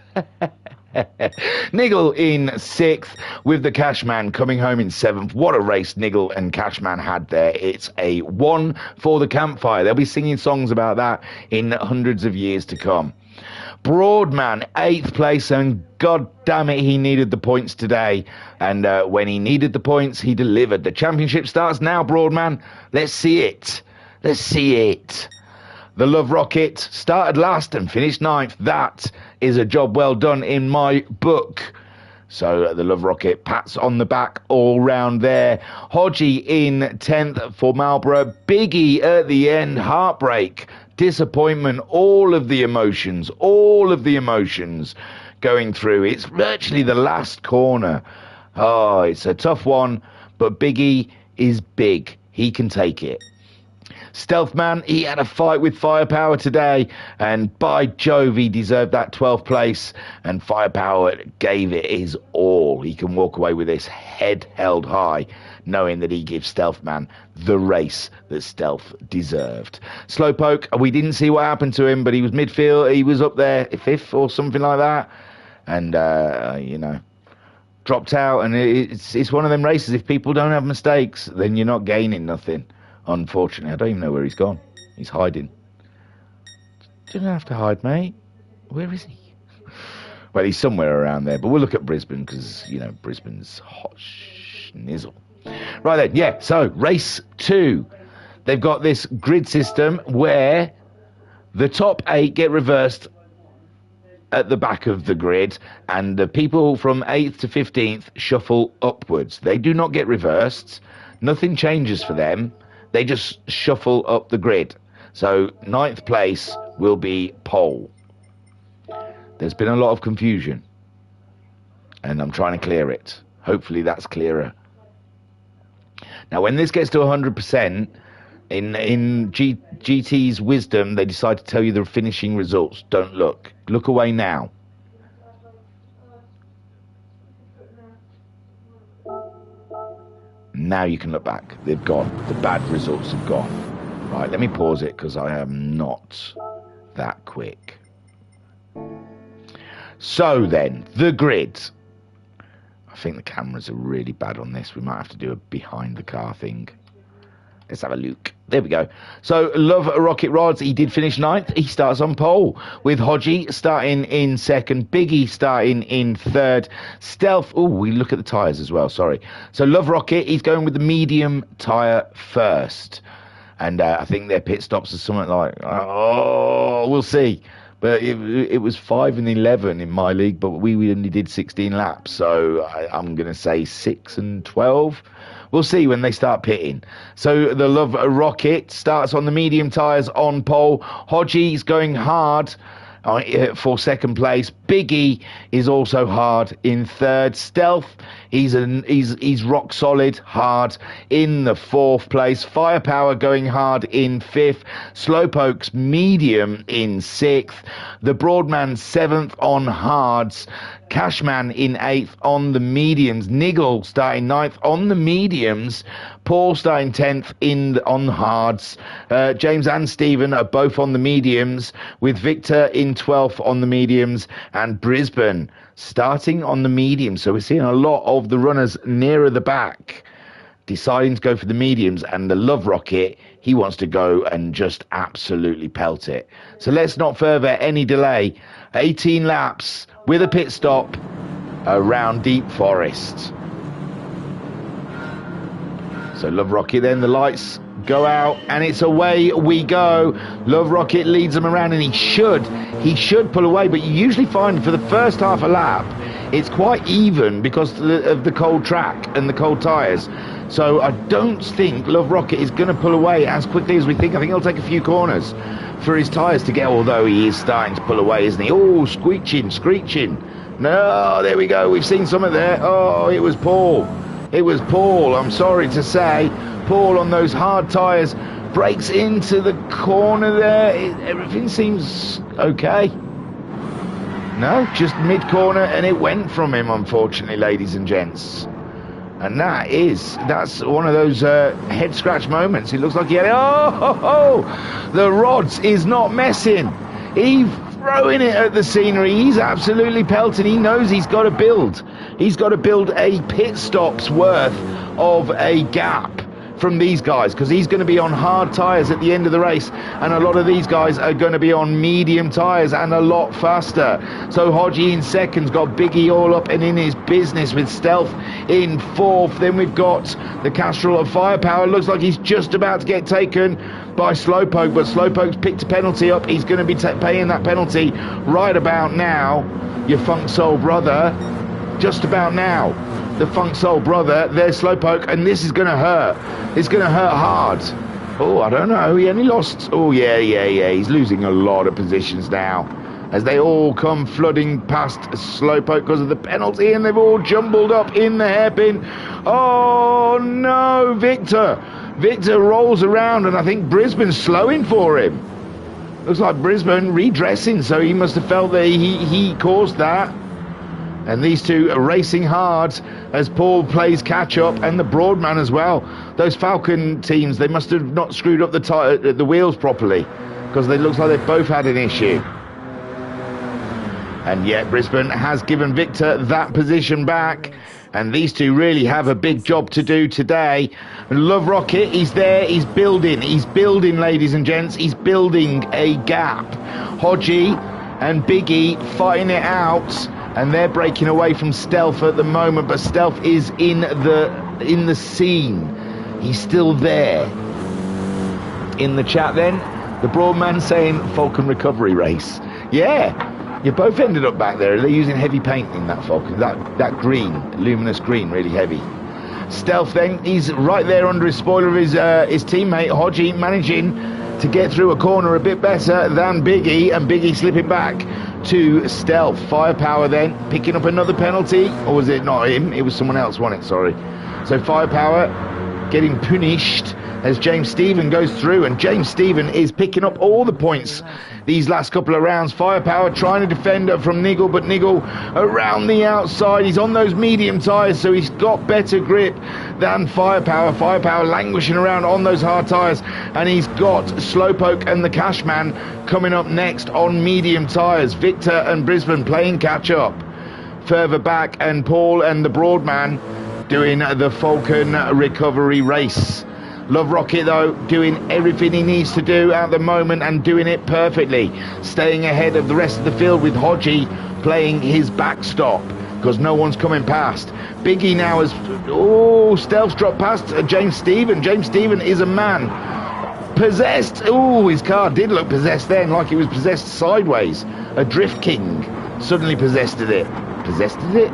Nigel in 6th, with the Cashman coming home in 7th. What a race Nigel and Cashman had there. It's a 1 for the campfire. They'll be singing songs about that in hundreds of years to come. Broadman, 8th place, and god damn it, he needed the points today. And when he needed the points, he delivered. The championship starts now, Broadman. Let's see it. Let's see it. The Love Rocket started last and finished 9th. That is a job well done in my book. So the Love Rocket pats on the back all round there. Hodgie in 10th for Marlborough. Biggie at the end. Heartbreak, disappointment, all of the emotions going through. It's virtually the last corner. Oh, it's a tough one, but Biggie is big. He can take it. Stealth Man, he had a fight with Firepower today, and by Jove, he deserved that 12th place, and Firepower gave it his all. He can walk away with this head held high, knowing that he gives Stealth Man the race that Stealth deserved. Slowpoke, we didn't see what happened to him, but he was midfield, he was up there 5th or something like that, and, you know, dropped out, and it's one of them races. If people don't have mistakes, then you're not gaining nothing. Unfortunately, I don't even know where he's gone. He's hiding. You don't have to hide, mate. Where is he? Well, he's somewhere around there, but we'll look at Brisbane because, you know, Brisbane's hot schnizzle. Right then, yeah, so race 2. They've got this grid system where the top 8 get reversed at the back of the grid, and the people from 8th to 15th shuffle upwards. They do not get reversed. Nothing changes for them. They just shuffle up the grid. So 9th place will be pole. There's been a lot of confusion, and I'm trying to clear it. Hopefully that's clearer. Now, when this gets to 100%, in GT's wisdom, they decide to tell you the finishing results. Don't look. Look away now. Now you can look back. They've gone. The bad results have gone. Right, let me pause it because I am not that quick. So then, the grid. I think the cameras are really bad on this. We might have to do a behind the car thing. Let's have a look. There we go. So, Love Rocket Rods, he did finish 9th. He starts on pole, with Hodgie starting in 2nd, Biggie starting in 3rd, Stealth... Oh, we look at the tyres as well, sorry. So, Love Rocket, he's going with the medium tyre first. And I think their pit stops are something like... Oh, we'll see. But it was 5 and 11 in my league, but we only did 16 laps. So, I'm going to say 6 and 12. We'll see when they start pitting. So the Love Rocket starts on the medium tyres on pole. Hodgie's going hard for 2nd place. Biggie is also hard in 3rd. Stealth, he's rock solid, hard in the 4th place. Firepower going hard in 5th. Slowpoke's medium in 6th. The Broadman 7th on hards. Cashman in 8th on the mediums. Niggle starting 9th on the mediums. Paul starting 10th on the hards. James and Stephen are both on the mediums, with Victor in 12th on the mediums, and Brisbane starting on the mediums. So we're seeing a lot of the runners nearer the back deciding to go for the mediums, and the Love Rocket, he wants to go and just absolutely pelt it. So let's not further any delay. 18 laps with a pit stop around Deep Forest. So Love Rocket, then the lights go out and it's away we go. Love Rocket leads them around, and he should pull away, but you usually find for the first half a lap it's quite even because of the cold track and the cold tyres. So I don't think Love Rocket is going to pull away as quickly as we think. I think he'll take a few corners for his tyres to get, although he is starting to pull away, isn't he? Oh, screeching. No, there we go. We've seen something there. Oh, it was Paul. I'm sorry to say. Paul on those hard tyres breaks into the corner there. Everything seems okay. No, just mid-corner, and it went from him, unfortunately, ladies and gents. And that's one of those head-scratch moments. It looks like he had... the Rods is not messing. He's throwing it at the scenery. He's absolutely pelting. He knows he's got to build. He's got to build a pit stop's worth of a gap from these guys, because he's going to be on hard tyres at the end of the race, and a lot of these guys are going to be on medium tyres and a lot faster. So Hodgie in second's got Biggie all up and in his business, with Stealth in fourth. Then we've got the Castrol of Firepower. Looks like he's just about to get taken by Slowpoke, but Slowpoke's picked a penalty up. He's going to be paying that penalty right about now. Your Funk Soul brother, just about now. The Funk Soul brother, there's Slowpoke, and this is going to hurt. It's going to hurt hard. Oh, I don't know. He only lost. Oh, yeah. He's losing a lot of positions now, as they all come flooding past Slowpoke because of the penalty, and they've all jumbled up in the hairpin. Oh, no, Victor rolls around, and I think Brisbane's slowing for him. Looks like Brisbane redressing, so he must have felt that he caused that. And these two are racing hard as Paul plays catch-up, and the Broadman as well. Those Falcon teams, they must have not screwed up the wheels properly, because it looks like they've both had an issue. And yet Brisbane has given Victor that position back, and these two really have a big job to do today. Love Rocket, he's there, he's building, ladies and gents, he's building a gap. Hodgie and Biggie fighting it out, and they're breaking away from Stealth at the moment, but Stealth is in the scene. He's still there. In the chat then, the Broadman saying Falcon recovery race. Yeah. You both ended up back there. They're using heavy paint in that Falcon. That green, luminous green, really heavy. Stealth then, he's right there under his spoiler of his teammate Hodgie, managing to get through a corner a bit better than Biggie, and Biggie slipping back to Stealth. Firepower then picking up another penalty, or was it not him? It was someone else, wasn't it? Sorry. So Firepower getting punished as James Stephen goes through, and James Stephen is picking up all the points these last couple of rounds. Firepower trying to defend from Niggle, but Niggle around the outside. He's on those medium tyres, so he's got better grip than Firepower. Firepower languishing around on those hard tyres, and he's got Slowpoke and the Cashman coming up next on medium tyres. Victor and Brisbane playing catch up further back, and Paul and the Broadman doing the Falcon recovery race. Love Rocket, though, doing everything he needs to do at the moment, and doing it perfectly, staying ahead of the rest of the field, with Hodgie playing his backstop because no one's coming past. Biggie now has Stealth's dropped past James Stephen. James Stephen is a man possessed. His car did look possessed then, like it was possessed sideways. A Drift King suddenly possessed it. Possessed it.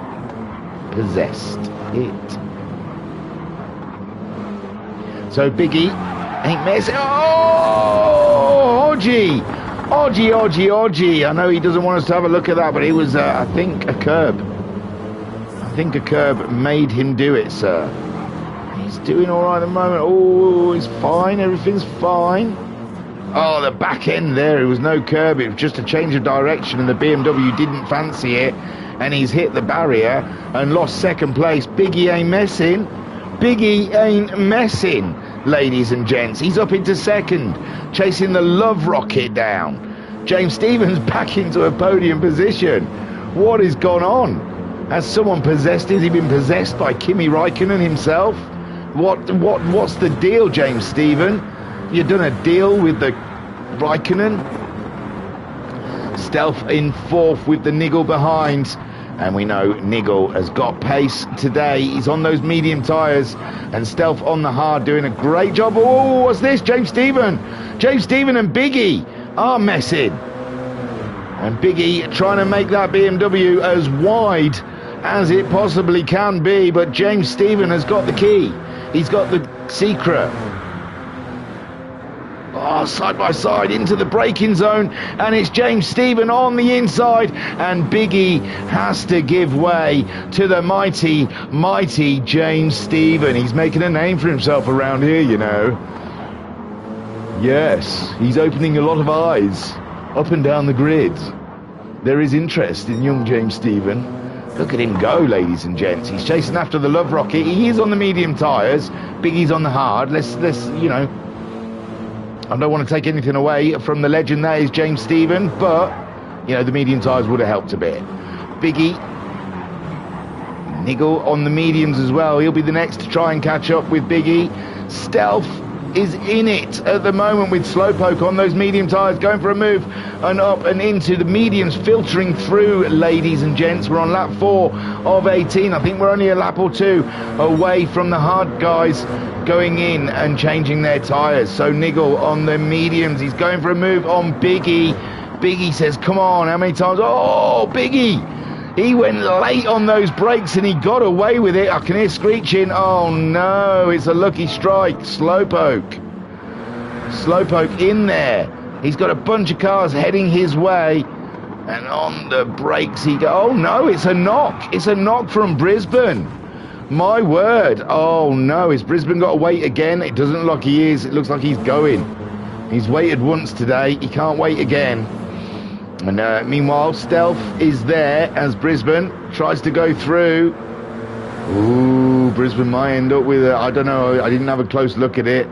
So Biggie ain't messing. Oh, Hodgie. I know he doesn't want us to have a look at that, but it was, I think, a curb. I think a curb made him do it, sir. He's doing all right at the moment. Oh, he's fine. Everything's fine. Oh, the back end there. It was no curb. It was just a change of direction, and the BMW didn't fancy it, and he's hit the barrier and lost second place. Biggie ain't messing. Ladies and gents. He's up into second, chasing the Love Rocket down. James Stevens back into a podium position. What has gone on? Has someone possessed? Has he been possessed by Kimi Räikkönen himself? What's the deal, James Stephen? You done a deal with the Räikkönen? Stealth in fourth with the Niggle behind. And we know Niggle has got pace today. He's on those medium tyres, and Stealth on the hard, doing a great job. Oh, what's this? James Stephen and Biggie are messing. And Biggie trying to make that BMW as wide as it possibly can be, but James Stephen has got the key. He's got the secret. Oh, side by side into the braking zone, and it's James Stephen on the inside, and Biggie has to give way to the mighty James Stephen. He's making a name for himself around here, you know. Yes, he's opening a lot of eyes up and down the grid. There is interest in young James Stephen. Look at him go, ladies and gents. He's chasing after the Love Rocket. He is on the medium tyres. Biggie's on the hard. Let's you know, I don't want to take anything away from the legend that is James Stephen, but, you know, the medium tyres would have helped a bit. Biggie, Niggle on the mediums as well. He'll be the next to try and catch up with Biggie. Stealth is in it at the moment with Slowpoke on those medium tyres, going for a move and up and into the mediums, filtering through, ladies and gents. We're on lap 4 of 18. I think we're only a lap or 2 away from the hard guys going in and changing their tyres. So Niggle on the mediums, he's going for a move on Biggie. Biggie says, come on, how many times? Oh, Biggie! He went late on those brakes and he got away with it. I can hear screeching. Oh no, it's a lucky strike. Slowpoke in there. He's got a bunch of cars heading his way, and on the brakes he goes. Oh no, it's a knock. It's a knock from Brisbane. My word. Oh no, is Brisbane got to wait again? It doesn't look like he is. It looks like he's going. He's waited once today. He can't wait again. And meanwhile, Stealth is there as Brisbane tries to go through. Ooh, Brisbane might end up with I don't know, I didn't have a close look at it.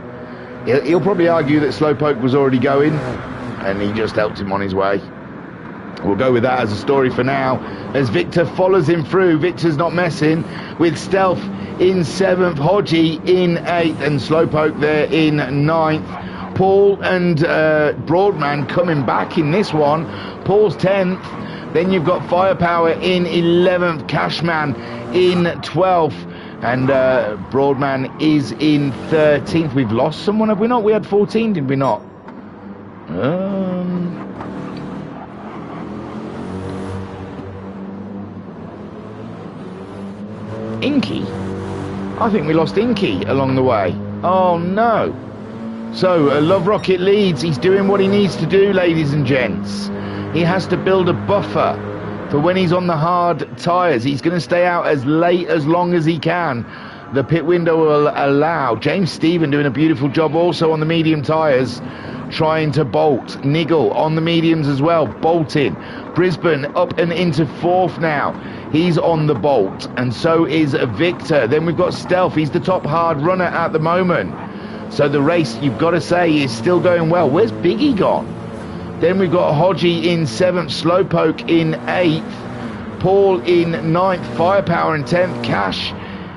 He'll probably argue that Slowpoke was already going, and he just helped him on his way. We'll go with that as a story for now, as Victor follows him through. Victor's not messing with Stealth in 7th, Hodgie in 8th, and Slowpoke there in 9th. Paul and Broadman coming back in this one. Paul's 10th. Then you've got Firepower in 11th. Cashman in 12th. And Broadman is in 13th. We've lost someone, have we not? We had 14, did we not? Inky? I think we lost Inky along the way. Oh no. So, Love Rocket leads. He's doing what he needs to do, ladies and gents. He has to build a buffer for when he's on the hard tyres. He's going to stay out as late as long as he can. The pit window will allow. James Stephen doing a beautiful job also on the medium tyres, trying to bolt. Niggle on the mediums as well, bolting. Brisbane up and into 4th now. He's on the bolt, and so is Victor. Then we've got Stealth. He's the top hard runner at the moment. So the race, you've got to say, is still going well. Where's Biggie gone? Then we've got Hodgie in 7th, Slowpoke in 8th, Paul in 9th, Firepower in 10th, Cash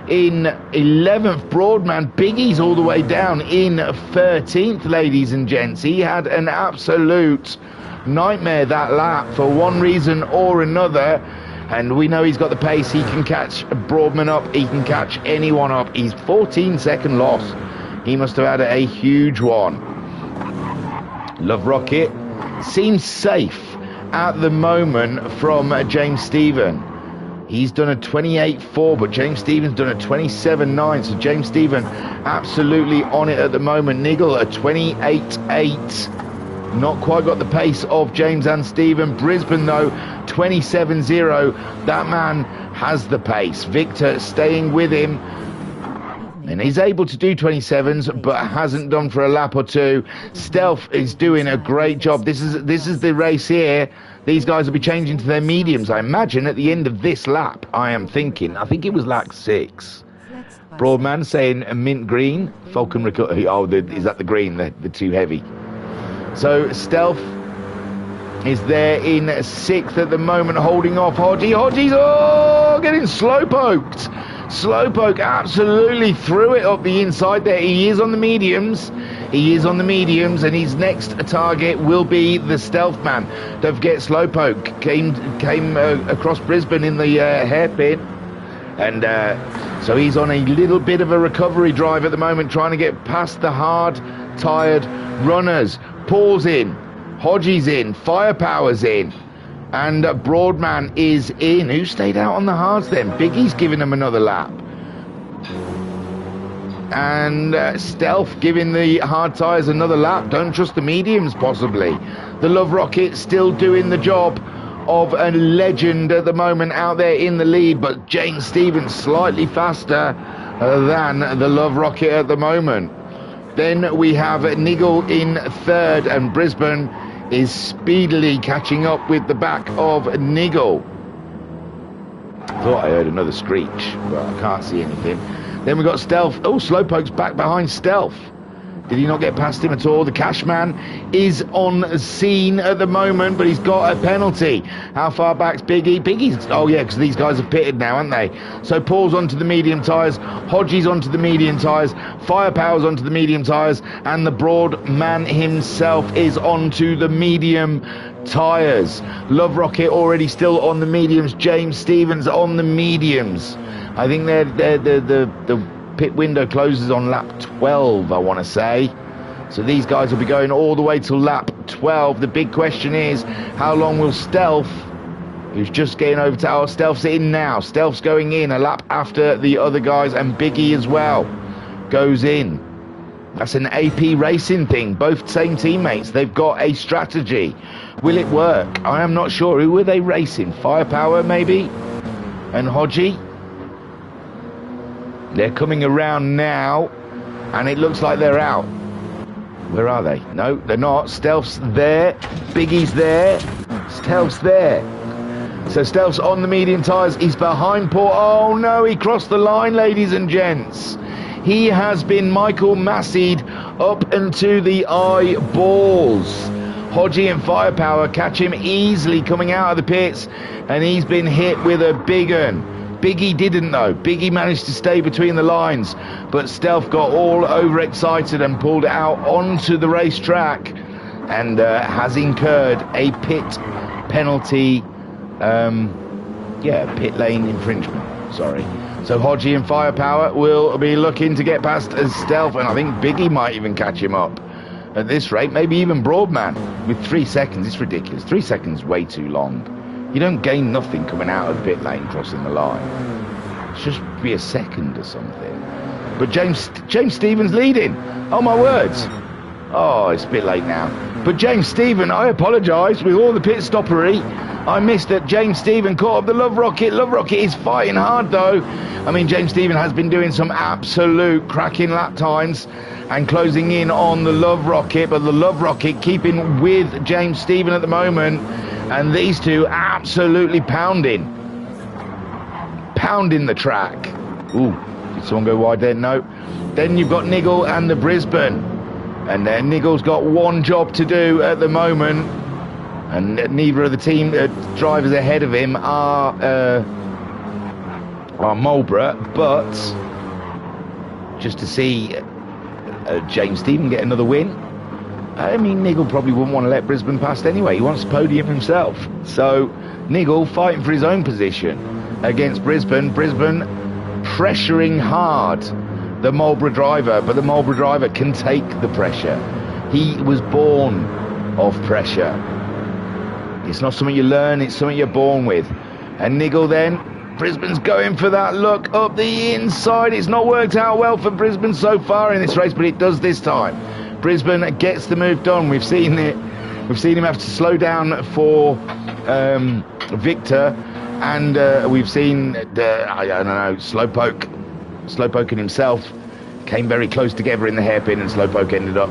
in 11th, Broadman. Biggie's all the way down in 13th, ladies and gents. He had an absolute nightmare that lap for one reason or another. And we know he's got the pace. He can catch Broadman up. He can catch anyone up. He's 14-second loss. He must have had a huge one. Love Rocket seems safe at the moment from James Stephen. He's done a 28.4, but James Stephen's done a 27.9. So James Stephen absolutely on it at the moment. Niggle a 28.8. Not quite got the pace of James and Stephen. Brisbane though, 27.0. That man has the pace. Victor staying with him. And he's able to do 27s, but hasn't done for a lap or two. Stealth is doing a great job. This is the race here. These guys will be changing to their mediums, I imagine, at the end of this lap. I think it was lap 6. Broadman saying a mint green. Falcon is that the green? The too heavy. So Stealth is there in 6th at the moment, holding off Hodgie. Hodgie's getting slow-poked. Slowpoke absolutely threw it up the inside there. He is on the mediums. And his next target will be the Stealth man. Don't forget, Slowpoke came across Brisbane in the hairpin. And so he's on a little bit of a recovery drive at the moment, trying to get past the hard, tired runners. Paul's in. Hodgie's in. Firepower's in. And Broadman is in. Who stayed out on the hards then? Biggie's giving him another lap. And Stealth giving the hard tyres another lap. Don't trust the mediums, possibly. The Love Rocket still doing the job of a legend at the moment out there in the lead. But James Stevens slightly faster than the Love Rocket at the moment. Then we have Niggle in 3rd, and Brisbane is speedily catching up with the back of Niggle. Thought I heard another screech, but I can't see anything. Then we've got Stealth. Oh, Slowpoke's back behind Stealth. Did he not get past him at all? The Cashman is on scene at the moment, but he's got a penalty. How far back's Biggie? Biggie's, oh yeah, because these guys have pitted now, haven't they? So Paul's onto the medium tyres, Hodgie's onto the medium tyres, Firepower's onto the medium tyres, and the broad man himself is onto the medium tyres. Love Rocket already still on the mediums. James Stevens on the mediums. I think the pit window closes on lap 12, I want to say. So these guys will be going all the way till lap 12. The big question is, how long will Stealth, who's just getting over to our Stealth's in now. Stealth's going in a lap after the other guys, and Biggie as well goes in. That's an AP Racing thing. Both same teammates. They've got a strategy. Will it work? I am not sure. Who were they racing? Firepower, maybe? And Hodgie? They're coming around now, and it looks like they're out. Where are they? No, they're not. Stealth's there. Biggie's there. Stealth's there. So Stealth's on the medium tyres. He's behind Paul. Oh, no, he crossed the line, ladies and gents. He has been Michael Massey'd up into the eyeballs. Hodgie and Firepower catch him easily coming out of the pits, and he's been hit with a big un. Biggie didn't though. Biggie managed to stay between the lines, but Stealth got all overexcited and pulled out onto the racetrack, and has incurred a pit penalty. Pit lane infringement. Sorry. So Hodgie and Firepower will be looking to get past as Stealth, and I think Biggie might even catch him up at this rate. Maybe even Broadman with 3 seconds. It's ridiculous. 3 seconds way too long. You don't gain nothing coming out of the pit lane crossing the line. It should just be a second or something. But James Stevens leading. Oh my words. Oh, it's a bit late now. But James Stephen, I apologise with all the pit stoppery. I missed that James Stephen caught up the Love Rocket. Love Rocket is fighting hard though. I mean, James Stephen has been doing some absolute cracking lap times and closing in on the Love Rocket, but the Love Rocket keeping with James Stephen at the moment, and these two absolutely pounding the track. Ooh, did someone go wide there? No. Then you've got Niggle and the Brisbane, and then Niggle's got one job to do at the moment, and neither of the team drivers ahead of him are Marlborough, but just to see James Stephen get another win. I mean, Niggle probably wouldn't want to let Brisbane past anyway. He wants to podium himself. So Niggle fighting for his own position against Brisbane. Brisbane pressuring hard the Marlborough driver, but the Marlborough driver can take the pressure. He was born of pressure. It's not something you learn, it's something you're born with. And Niggle then, Brisbane's going for that look up the inside. It's not worked out well for Brisbane so far in this race, but it does this time. Brisbane gets the move done. We've seen it. We've seen him have to slow down for Victor, and we've seen I don't know, Slowpoke and himself came very close together in the hairpin, and Slowpoke ended up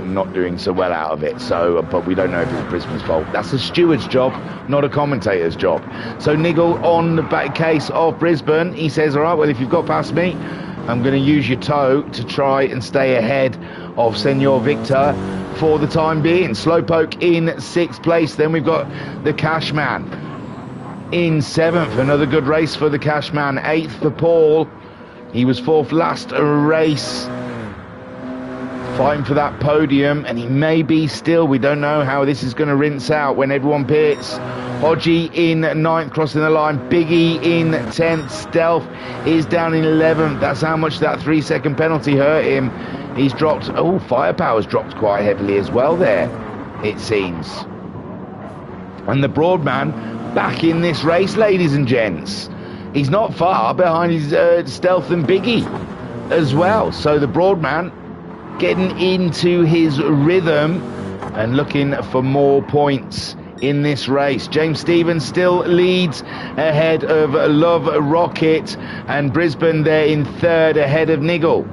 not doing so well out of it. So, but we don't know if it's Brisbane's fault. That's a steward's job, not a commentator's job. So Niggle on the back case of Brisbane. He says, all right, well, if you've got past me, I'm going to use your toe to try and stay ahead of Senor Victor for the time being. Slowpoke in 6th place. Then we've got the Cashman in 7th. Another good race for the Cashman. 8th for Paul. He was 4th last race, fighting for that podium, and he may be still. We don't know how this is going to rinse out when everyone pits. Hodgie in 9th, crossing the line. Biggie in 10th. Stealth is down in 11th. That's how much that 3-second penalty hurt him. He's dropped. Oh, Firepower's dropped quite heavily as well there, it seems. And the Broadman back in this race, ladies and gents. He's not far behind his Stealth and Biggie as well. So the Broadman getting into his rhythm and looking for more points in this race. James Stevens still leads ahead of Love Rocket, and Brisbane there in 3rd ahead of Niggle.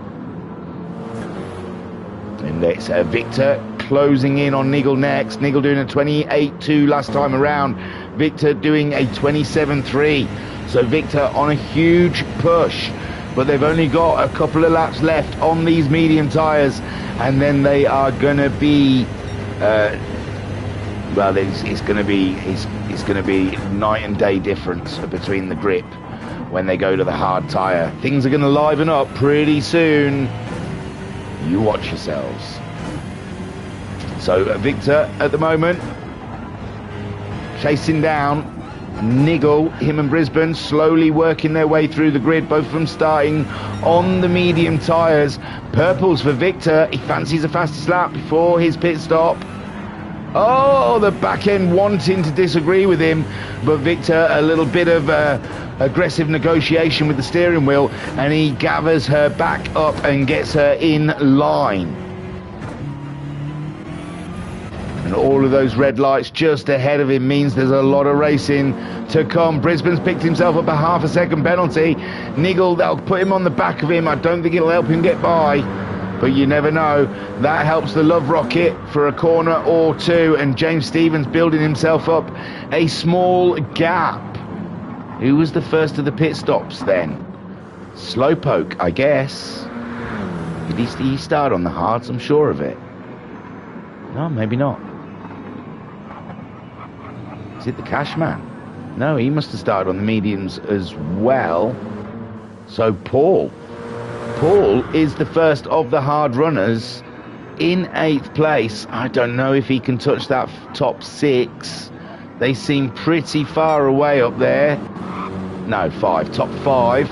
And it's Victor closing in on Niggle next. Niggle doing a 28.2 last time around. Victor doing a 27.3. So Victor on a huge push but they've only got a couple of laps left on these medium tyres, and then they are going to be well, it's going to be night and day difference between the grip when they go to the hard tyre. Things are going to liven up pretty soon. You watch yourselves. So Victor at the moment chasing down Niggle. Him and Brisbane slowly working their way through the grid, both of them starting on the medium tyres. Purples for Victor. He fancies the fastest lap before his pit stop. Oh, the back end wanting to disagree with him, but Victor, a little bit of aggressive negotiation with the steering wheel, and he gathers her back up and gets her in line. And all of those red lights just ahead of him means there's a lot of racing to come. Brisbane's picked himself up a half-a-second penalty. Niggle, they'll put him on the back of him. I don't think it'll help him get by, but you never know. That helps the Love Rocket for a corner or two, and James Stephens building himself up a small gap. Who was the first of the pit stops then? Slowpoke, I guess. Did he start on the hards? I'm sure of it. No, maybe not. Is it the Cashman? No, he must have started on the mediums as well. So Paul is the first of the hard runners in 8th place. I don't know if he can touch that top 6. They seem pretty far away up there. No, 5, top 5.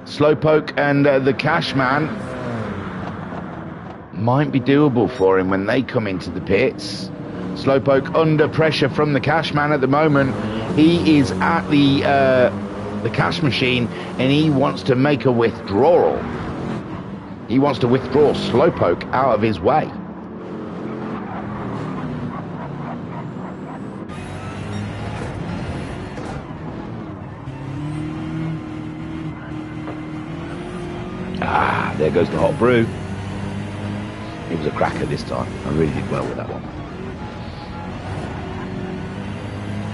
Slowpoke and the Cashman might be doable for him when they come into the pits. Slowpoke under pressure from the Cashman at the moment. He is at the cash machine, and he wants to make a withdrawal. He wants to withdraw Slowpoke out of his way. Ah, there goes the hot brew. It was a cracker this time. I really did well with that one.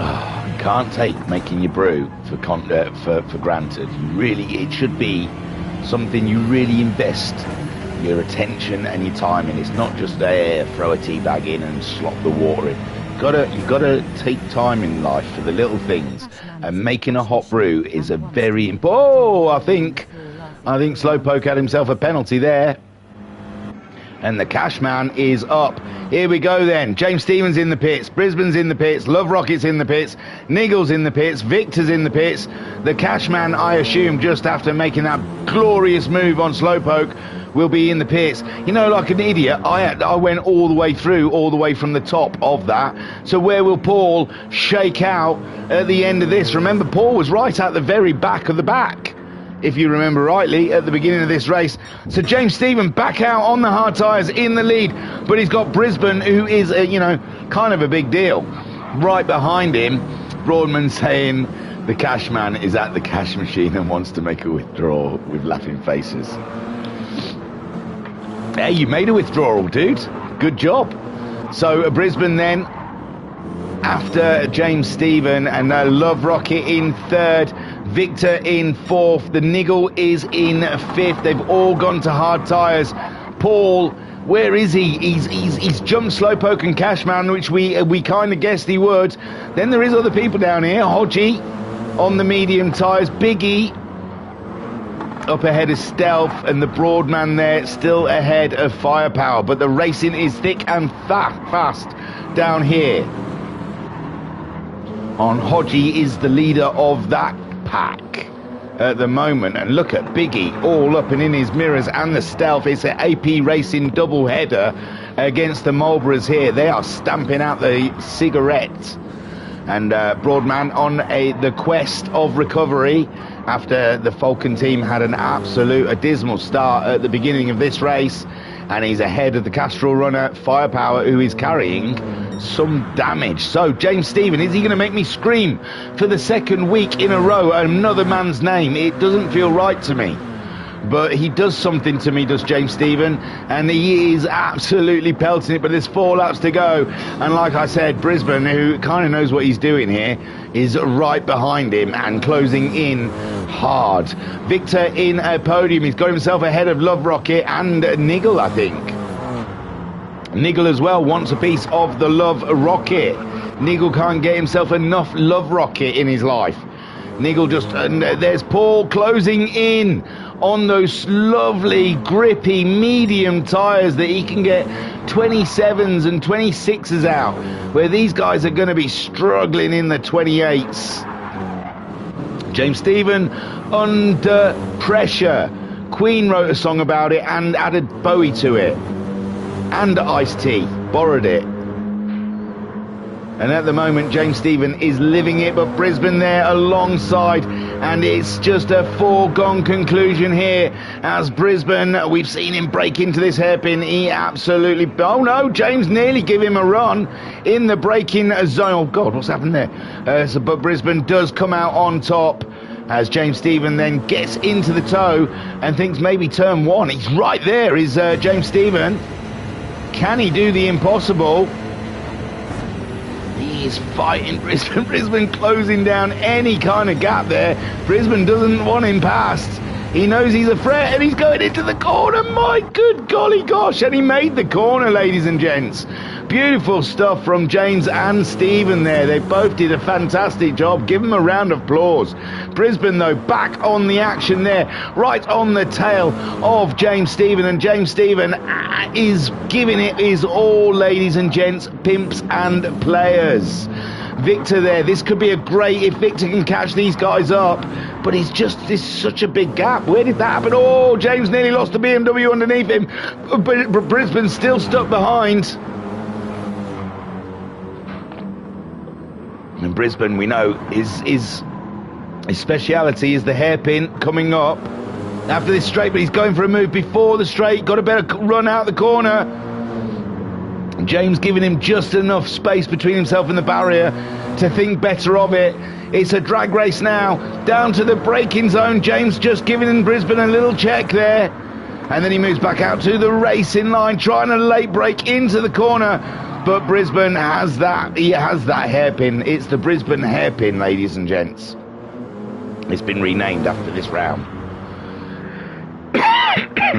Oh, you can't take making your brew for granted. It should be something you really invest your attention and your time in. It's not just throw a tea bag in and slop the water in. You've got to take time in life for the little things, and making a hot brew is a very important. Oh, I think Slowpoke had himself a penalty there. And the Cashman is up. Here we go then. James Stephens in the pits. Brisbane's in the pits. Love Rocket's in the pits. Niggle's in the pits. Victor's in the pits. The Cashman, I assume, just after making that glorious move on Slowpoke, will be in the pits. You know, like an idiot, I went all the way through, all the way from the top of that. So where will Paul shake out at the end of this? Remember, Paul was right at the very back of the back, if you remember rightly, at the beginning of this race. So James Stephens back out on the hard tyres in the lead, but he's got Brisbane, who is, kind of a big deal, right behind him. Broadman saying the Cashman is at the cash machine and wants to make a withdrawal with laughing faces. Hey, you made a withdrawal, dude. Good job. So Brisbane then, after James Stephens, and Love Rocket in 3rd. Victor in 4th. The Niggle is in 5th. They've all gone to hard tyres. Paul, where is he? He's jumped Slowpoke and Cashman, which we kind of guessed he would. Then there is other people down here. Hodgie on the medium tyres. Biggie up ahead of Stealth, and the Broadman there still ahead of Firepower. But the racing is thick and fast down here. On Hodgie is the leader of that pack at the moment, and look at Biggie all up and in his mirrors, and the Stealth. It's an AP Racing double header against the Marlboros here. They are stamping out the cigarette, and Broadman on the quest of recovery after the Falcon team had a dismal start at the beginning of this race, and he's ahead of the Castrol runner Firepower, who is carrying some damage. So James Stephens, is he going to make me scream for the 2nd week in a row another man's name? It doesn't feel right to me. but he does something to me, does James Stephen, and he is absolutely pelting it, but there's 4 laps to go, and like I said, Brisbane, who kind of knows what he's doing here, is right behind him and closing in hard. Victor in a podium, he's got himself ahead of Love Rocket and Niggle, I think. Niggle as well wants a piece of the Love Rocket. Niggle can't get himself enough Love Rocket in his life. Niggle just, there's Paul closing in on those lovely, grippy, medium tyres that he can get 27s and 26s out, where these guys are going to be struggling in the 28s. James Stephen, Under Pressure. Queen wrote a song about it and added Bowie to it. And Ice-T, borrowed it. And at the moment, James Stephen is living it, but Brisbane there alongside, and it's just a foregone conclusion here as Brisbane, we've seen him break into this hairpin. He absolutely, oh no, James nearly give him a run in the braking zone. Oh God, what's happened there? But Brisbane does come out on top as James Stephen then gets into the toe and thinks maybe turn 1. He's right there, is James Stephen. Can he do the impossible? He's fighting Brisbane. Brisbane closing down any kind of gap there. Brisbane doesn't want him past. He knows he's a threat and he's going into the corner. My good golly gosh. And he made the corner, ladies and gents. Beautiful stuff from James and Stephen there. They both did a fantastic job. Give them a round of applause. Brisbane, though, back on the action there, right on the tail of James Stephen. And James Stephen is giving it his all, ladies and gents, pimps and players. Victor there, this could be a great if Victor can catch these guys up, but he's just, this such a big gap. Where did that happen? Oh, James nearly lost the BMW underneath him, but Brisbane's still stuck behind. And Brisbane, we know, his speciality is the hairpin coming up after this straight, but he's going for a move before the straight, got a better run out the corner. James giving him just enough space between himself and the barrier to think better of it. It's a drag race now, down to the braking zone. James just giving Brisbane a little check there. And then he moves back out to the racing line, trying to late break into the corner. But Brisbane has that, he has that hairpin. It's the Brisbane hairpin, ladies and gents. It's been renamed after this round.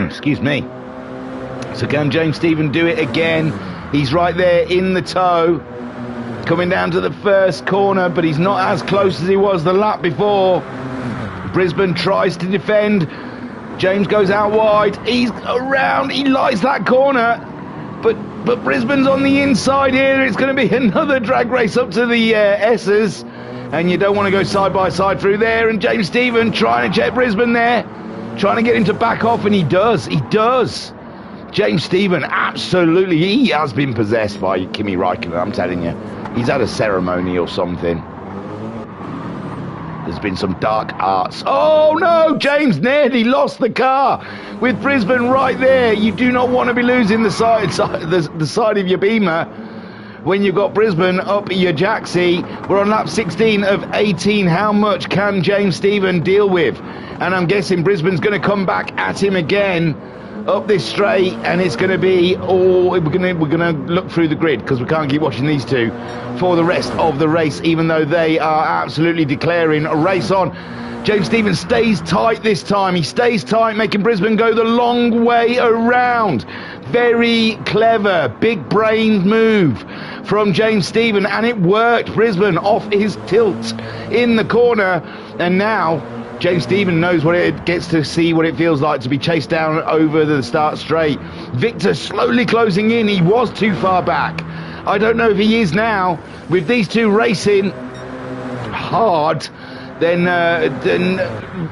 Excuse me. So can James Stephen do it again? He's right there in the toe, coming down to the first corner, but he's not as close as he was the lap before. Brisbane tries to defend. James goes out wide. He's around. He lights that corner, but Brisbane's on the inside here. It's going to be another drag race up to the S's, and you don't want to go side by side through there. And James Stephen trying to check Brisbane there, trying to get him to back off, and he does. He does. James Stephen, absolutely, he has been possessed by Kimi Räikkönen, I'm telling you. He's had a ceremony or something. There's been some dark arts. Oh no, James nearly lost the car with Brisbane right there. You do not want to be losing the side of your Beamer when you've got Brisbane up your Jaxie. We're on lap 16 of 18. How much can James Stephen deal with? And I'm guessing Brisbane's going to come back at him again up this straight, and it's going to be we're going to look through the grid because we can't keep watching these two for the rest of the race, even though they are absolutely declaring a race on. James Stephen stays tight this time. He stays tight, making Brisbane go the long way around. Very clever, big brain move from James Stephen, and it worked. Brisbane off his tilt in the corner, and now James Stephen knows what it gets to see what it feels like to be chased down over the start straight. Victor slowly closing in. He was too far back. I don't know if he is now. With these two racing hard, then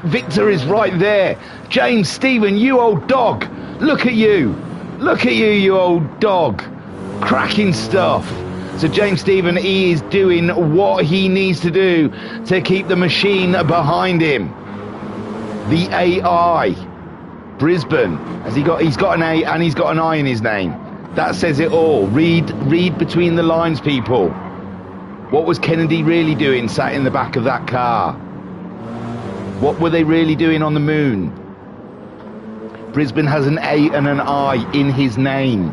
Victor is right there. James Stephen, you old dog. Look at you. Look at you, you old dog. Cracking stuff. So James Stephen, he is doing what he needs to do to keep the machine behind him. The AI. Brisbane. He's got an A and he's got an I in his name. That says it all. Read between the lines, people. What was Kennedy really doing sat in the back of that car? What were they really doing on the moon? Brisbane has an A and an I in his name.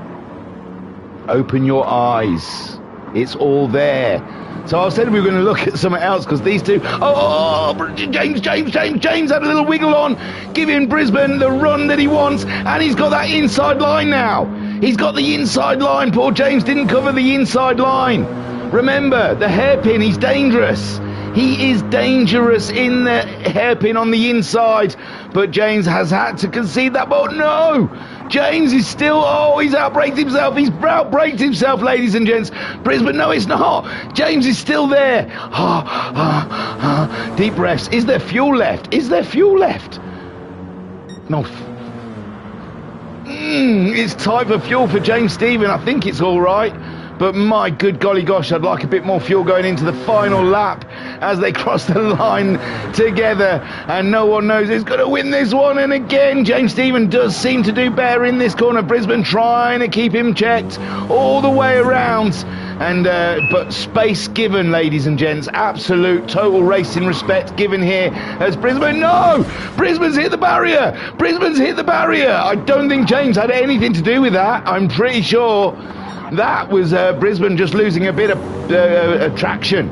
Open your eyes. It's all there. So I said we were going to look at something else because these two... James had a little wiggle on, giving Brisbane the run that he wants, and he's got that inside line now. He's got the inside line. Poor James didn't cover the inside line. Remember, the hairpin, he's dangerous. He is dangerous in the hairpin on the inside, but James has had to concede that ball. No! James is still, he's outbraked himself. He's outbraked himself, ladies and gents. Brisbane, no, it's not. James is still there. Deep breaths. Is there fuel left? Is there fuel left? No. It's time for fuel for James Stephen. I think it's all right. But my good golly gosh, I'd like a bit more fuel going into the final lap as they cross the line together. And no one knows who's going to win this one. And again, James Stephen does seem to do better in this corner. Brisbane trying to keep him checked all the way around. And but space given, ladies and gents. Absolute total racing respect given here as Brisbane. No! Brisbane's hit the barrier! Brisbane's hit the barrier! I don't think James had anything to do with that. I'm pretty sure that was Brisbane just losing a bit of traction.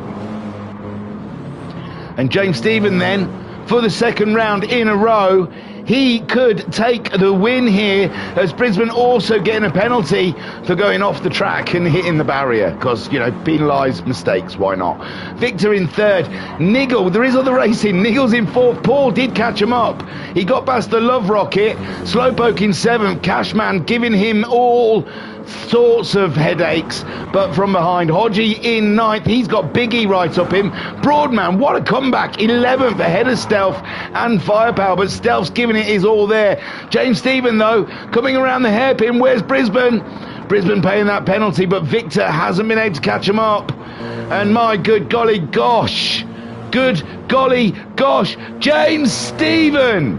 And James Stephen then, for the second round in a row, he could take the win here as Brisbane also getting a penalty for going off the track and hitting the barrier because, you know, penalised mistakes, why not? Victor in third. Niggle, there is other racing. Niggle's in fourth. Paul did catch him up. He got past the Love Rocket. Slowpoke in seventh. Cashman giving him all sorts of headaches, but from behind. Hodgie in ninth. He's got Biggie right up him. Broadman, what a comeback. 11th ahead of Stealth and Firepower, but Stealth's giving it his all there. James Stephen, though, coming around the hairpin. Where's Brisbane? Brisbane paying that penalty, but Victor hasn't been able to catch him up. And my good golly gosh, James Stephen,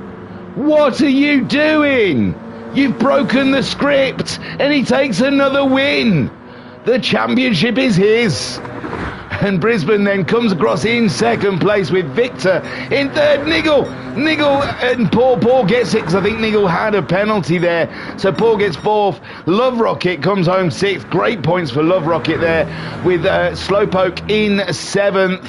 what are you doing? You've broken the script, and he takes another win. The championship is his. And Brisbane then comes across in second place with Victor in third. Niggle, and Paul gets it because I think Niggle had a penalty there. So Paul gets fourth. Love Rocket comes home sixth. Great points for Love Rocket there with Slowpoke in seventh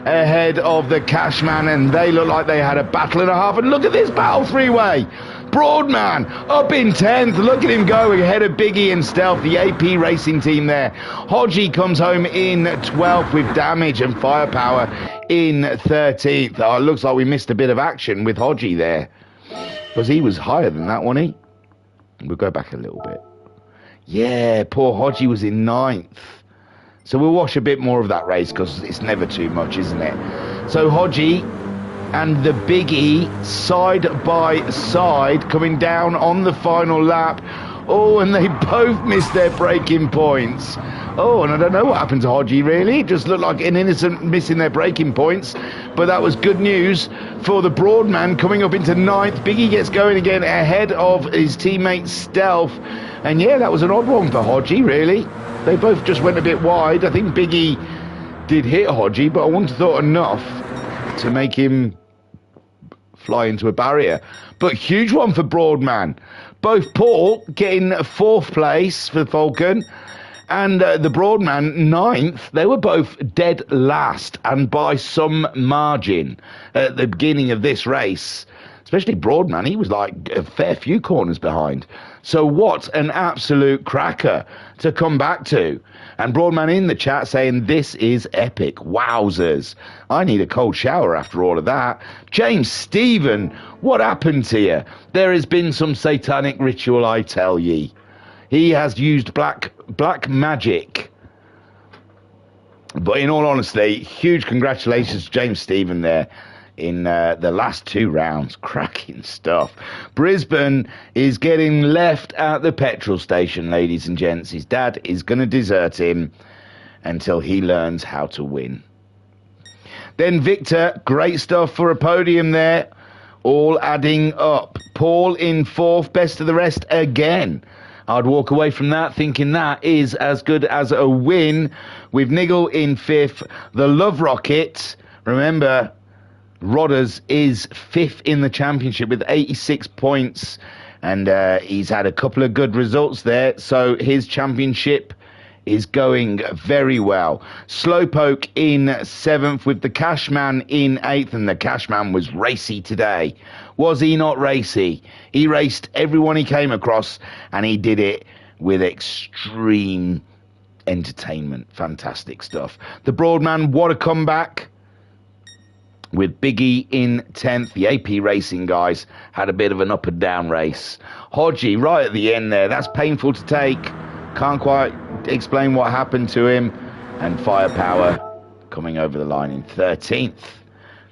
ahead of the Cashman, and they look like they had a battle and a half. And look at this battle three-way. Broadman up in 10th. Look at him go ahead of Biggie and Stealth, the AP racing team there. Hodgie comes home in 12th with Damage and Firepower in 13th. It looks like we missed a bit of action with Hodgie there because he was higher than that, wasn't he? We'll go back a little bit. Yeah, poor Hodgie was in 9th. So we'll watch a bit more of that race because it's never too much, isn't it? So Hodgie and the Biggie side by side coming down on the final lap. And they both missed their braking points. And I don't know what happened to Hodgie, really. It just looked like an innocent missing their braking points. But that was good news for the Broadman coming up into 9th. Biggie gets going again ahead of his teammate Stealth. And yeah, that was an odd one for Hodgie, really. They both just went a bit wide. I think Biggie did hit Hodgie, but I wouldn't have thought enough to make him fly into a barrier. But huge one for Broadman. Both Paul getting 4th place for Falcon and the Broadman 9th. They were both dead last and by some margin at the beginning of this race. Especially Broadman, he was like a fair few corners behind. So what an absolute cracker to come back to. And Broadman in the chat saying, this is epic. Wowzers. I need a cold shower after all of that. James Stephen, what happened to you? There has been some satanic ritual, I tell ye. He has used black magic. But in all honesty, huge congratulations to James Stephen there in the last 2 rounds. Cracking stuff. Brisbane is getting left at the petrol station, ladies and gents. His dad is going to desert him until he learns how to win. Then Victor, great stuff for a podium there, all adding up. Paul in 4th, best of the rest again. I'd walk away from that thinking that is as good as a win, with Niggle in 5th. The Love Rocket, remember, Rodders is 5th in the championship with 86 points and he's had a couple of good results there, so his championship is going very well. Slowpoke in 7th with the Cashman in 8th, and the Cashman was racy today. Was he not racy? He raced everyone he came across, and he did it with extreme entertainment. Fantastic stuff. The Broadman, what a comeback. With Biggie in 10th. The AP Racing guys had a bit of an up and down race. Hodgie right at the end there. That's painful to take. Can't quite explain what happened to him. And Firepower coming over the line in 13th.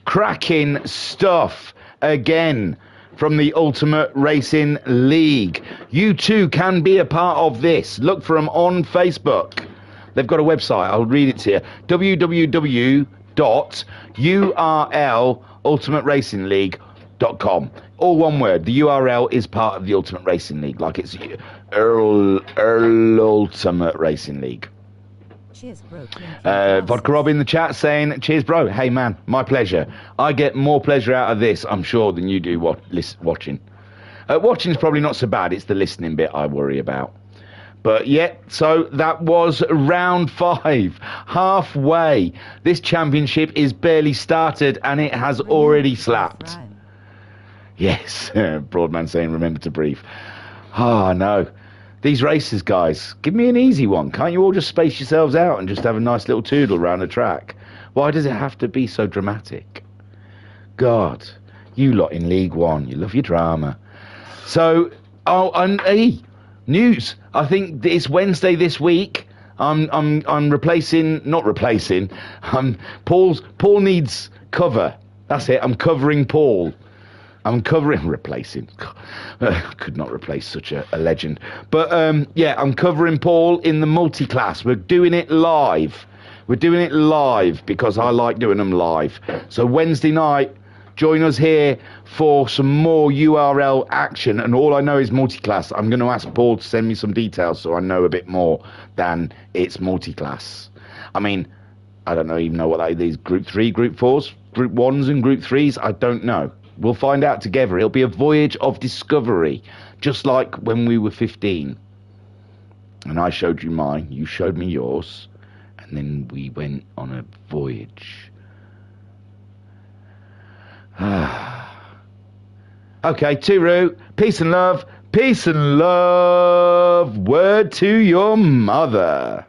Cracking stuff again from the Ultimate Racing League. You too can be a part of this. Look for them on Facebook. They've got a website. I'll read it to you. www.ultimateracingleague.com. All one word. The URL is part of the Ultimate Racing League, like it's Earl Ultimate Racing League. Cheers, bro. Vodka Rob in the chat saying, cheers, bro. Hey, man, my pleasure. I get more pleasure out of this, I'm sure, than you do watching. Watching's probably not so bad. It's the listening bit I worry about. But yeah, so that was round 5. Halfway. This championship is barely started and it has already slapped. Yes, Broadman saying remember to brief. Oh, no. These races, guys, give me an easy one. Can't you all just space yourselves out and just have a nice little toodle around the track? Why does it have to be so dramatic? God, you lot in League One, you love your drama. So, and hey, news. I think it's Wednesday this week. I'm replacing, not replacing. Paul needs cover. That's it. I'm covering Paul. Replacing. Could not replace such a legend. But yeah, I'm covering Paul in the multi-class. We're doing it live. Because I like doing them live. So Wednesday night, join us here for some more URL action. And all I know is multi-class. I'm going to ask Paul to send me some details so I know a bit more than it's multi-class. I mean, I don't even know what these Group 3, Group 4s, Group 1s and Group 3s. I don't know. We'll find out together. It'll be a voyage of discovery, just like when we were 15. And I showed you mine, you showed me yours, and then we went on a voyage. Okay, Turu, peace and love. Peace and love. Word to your mother.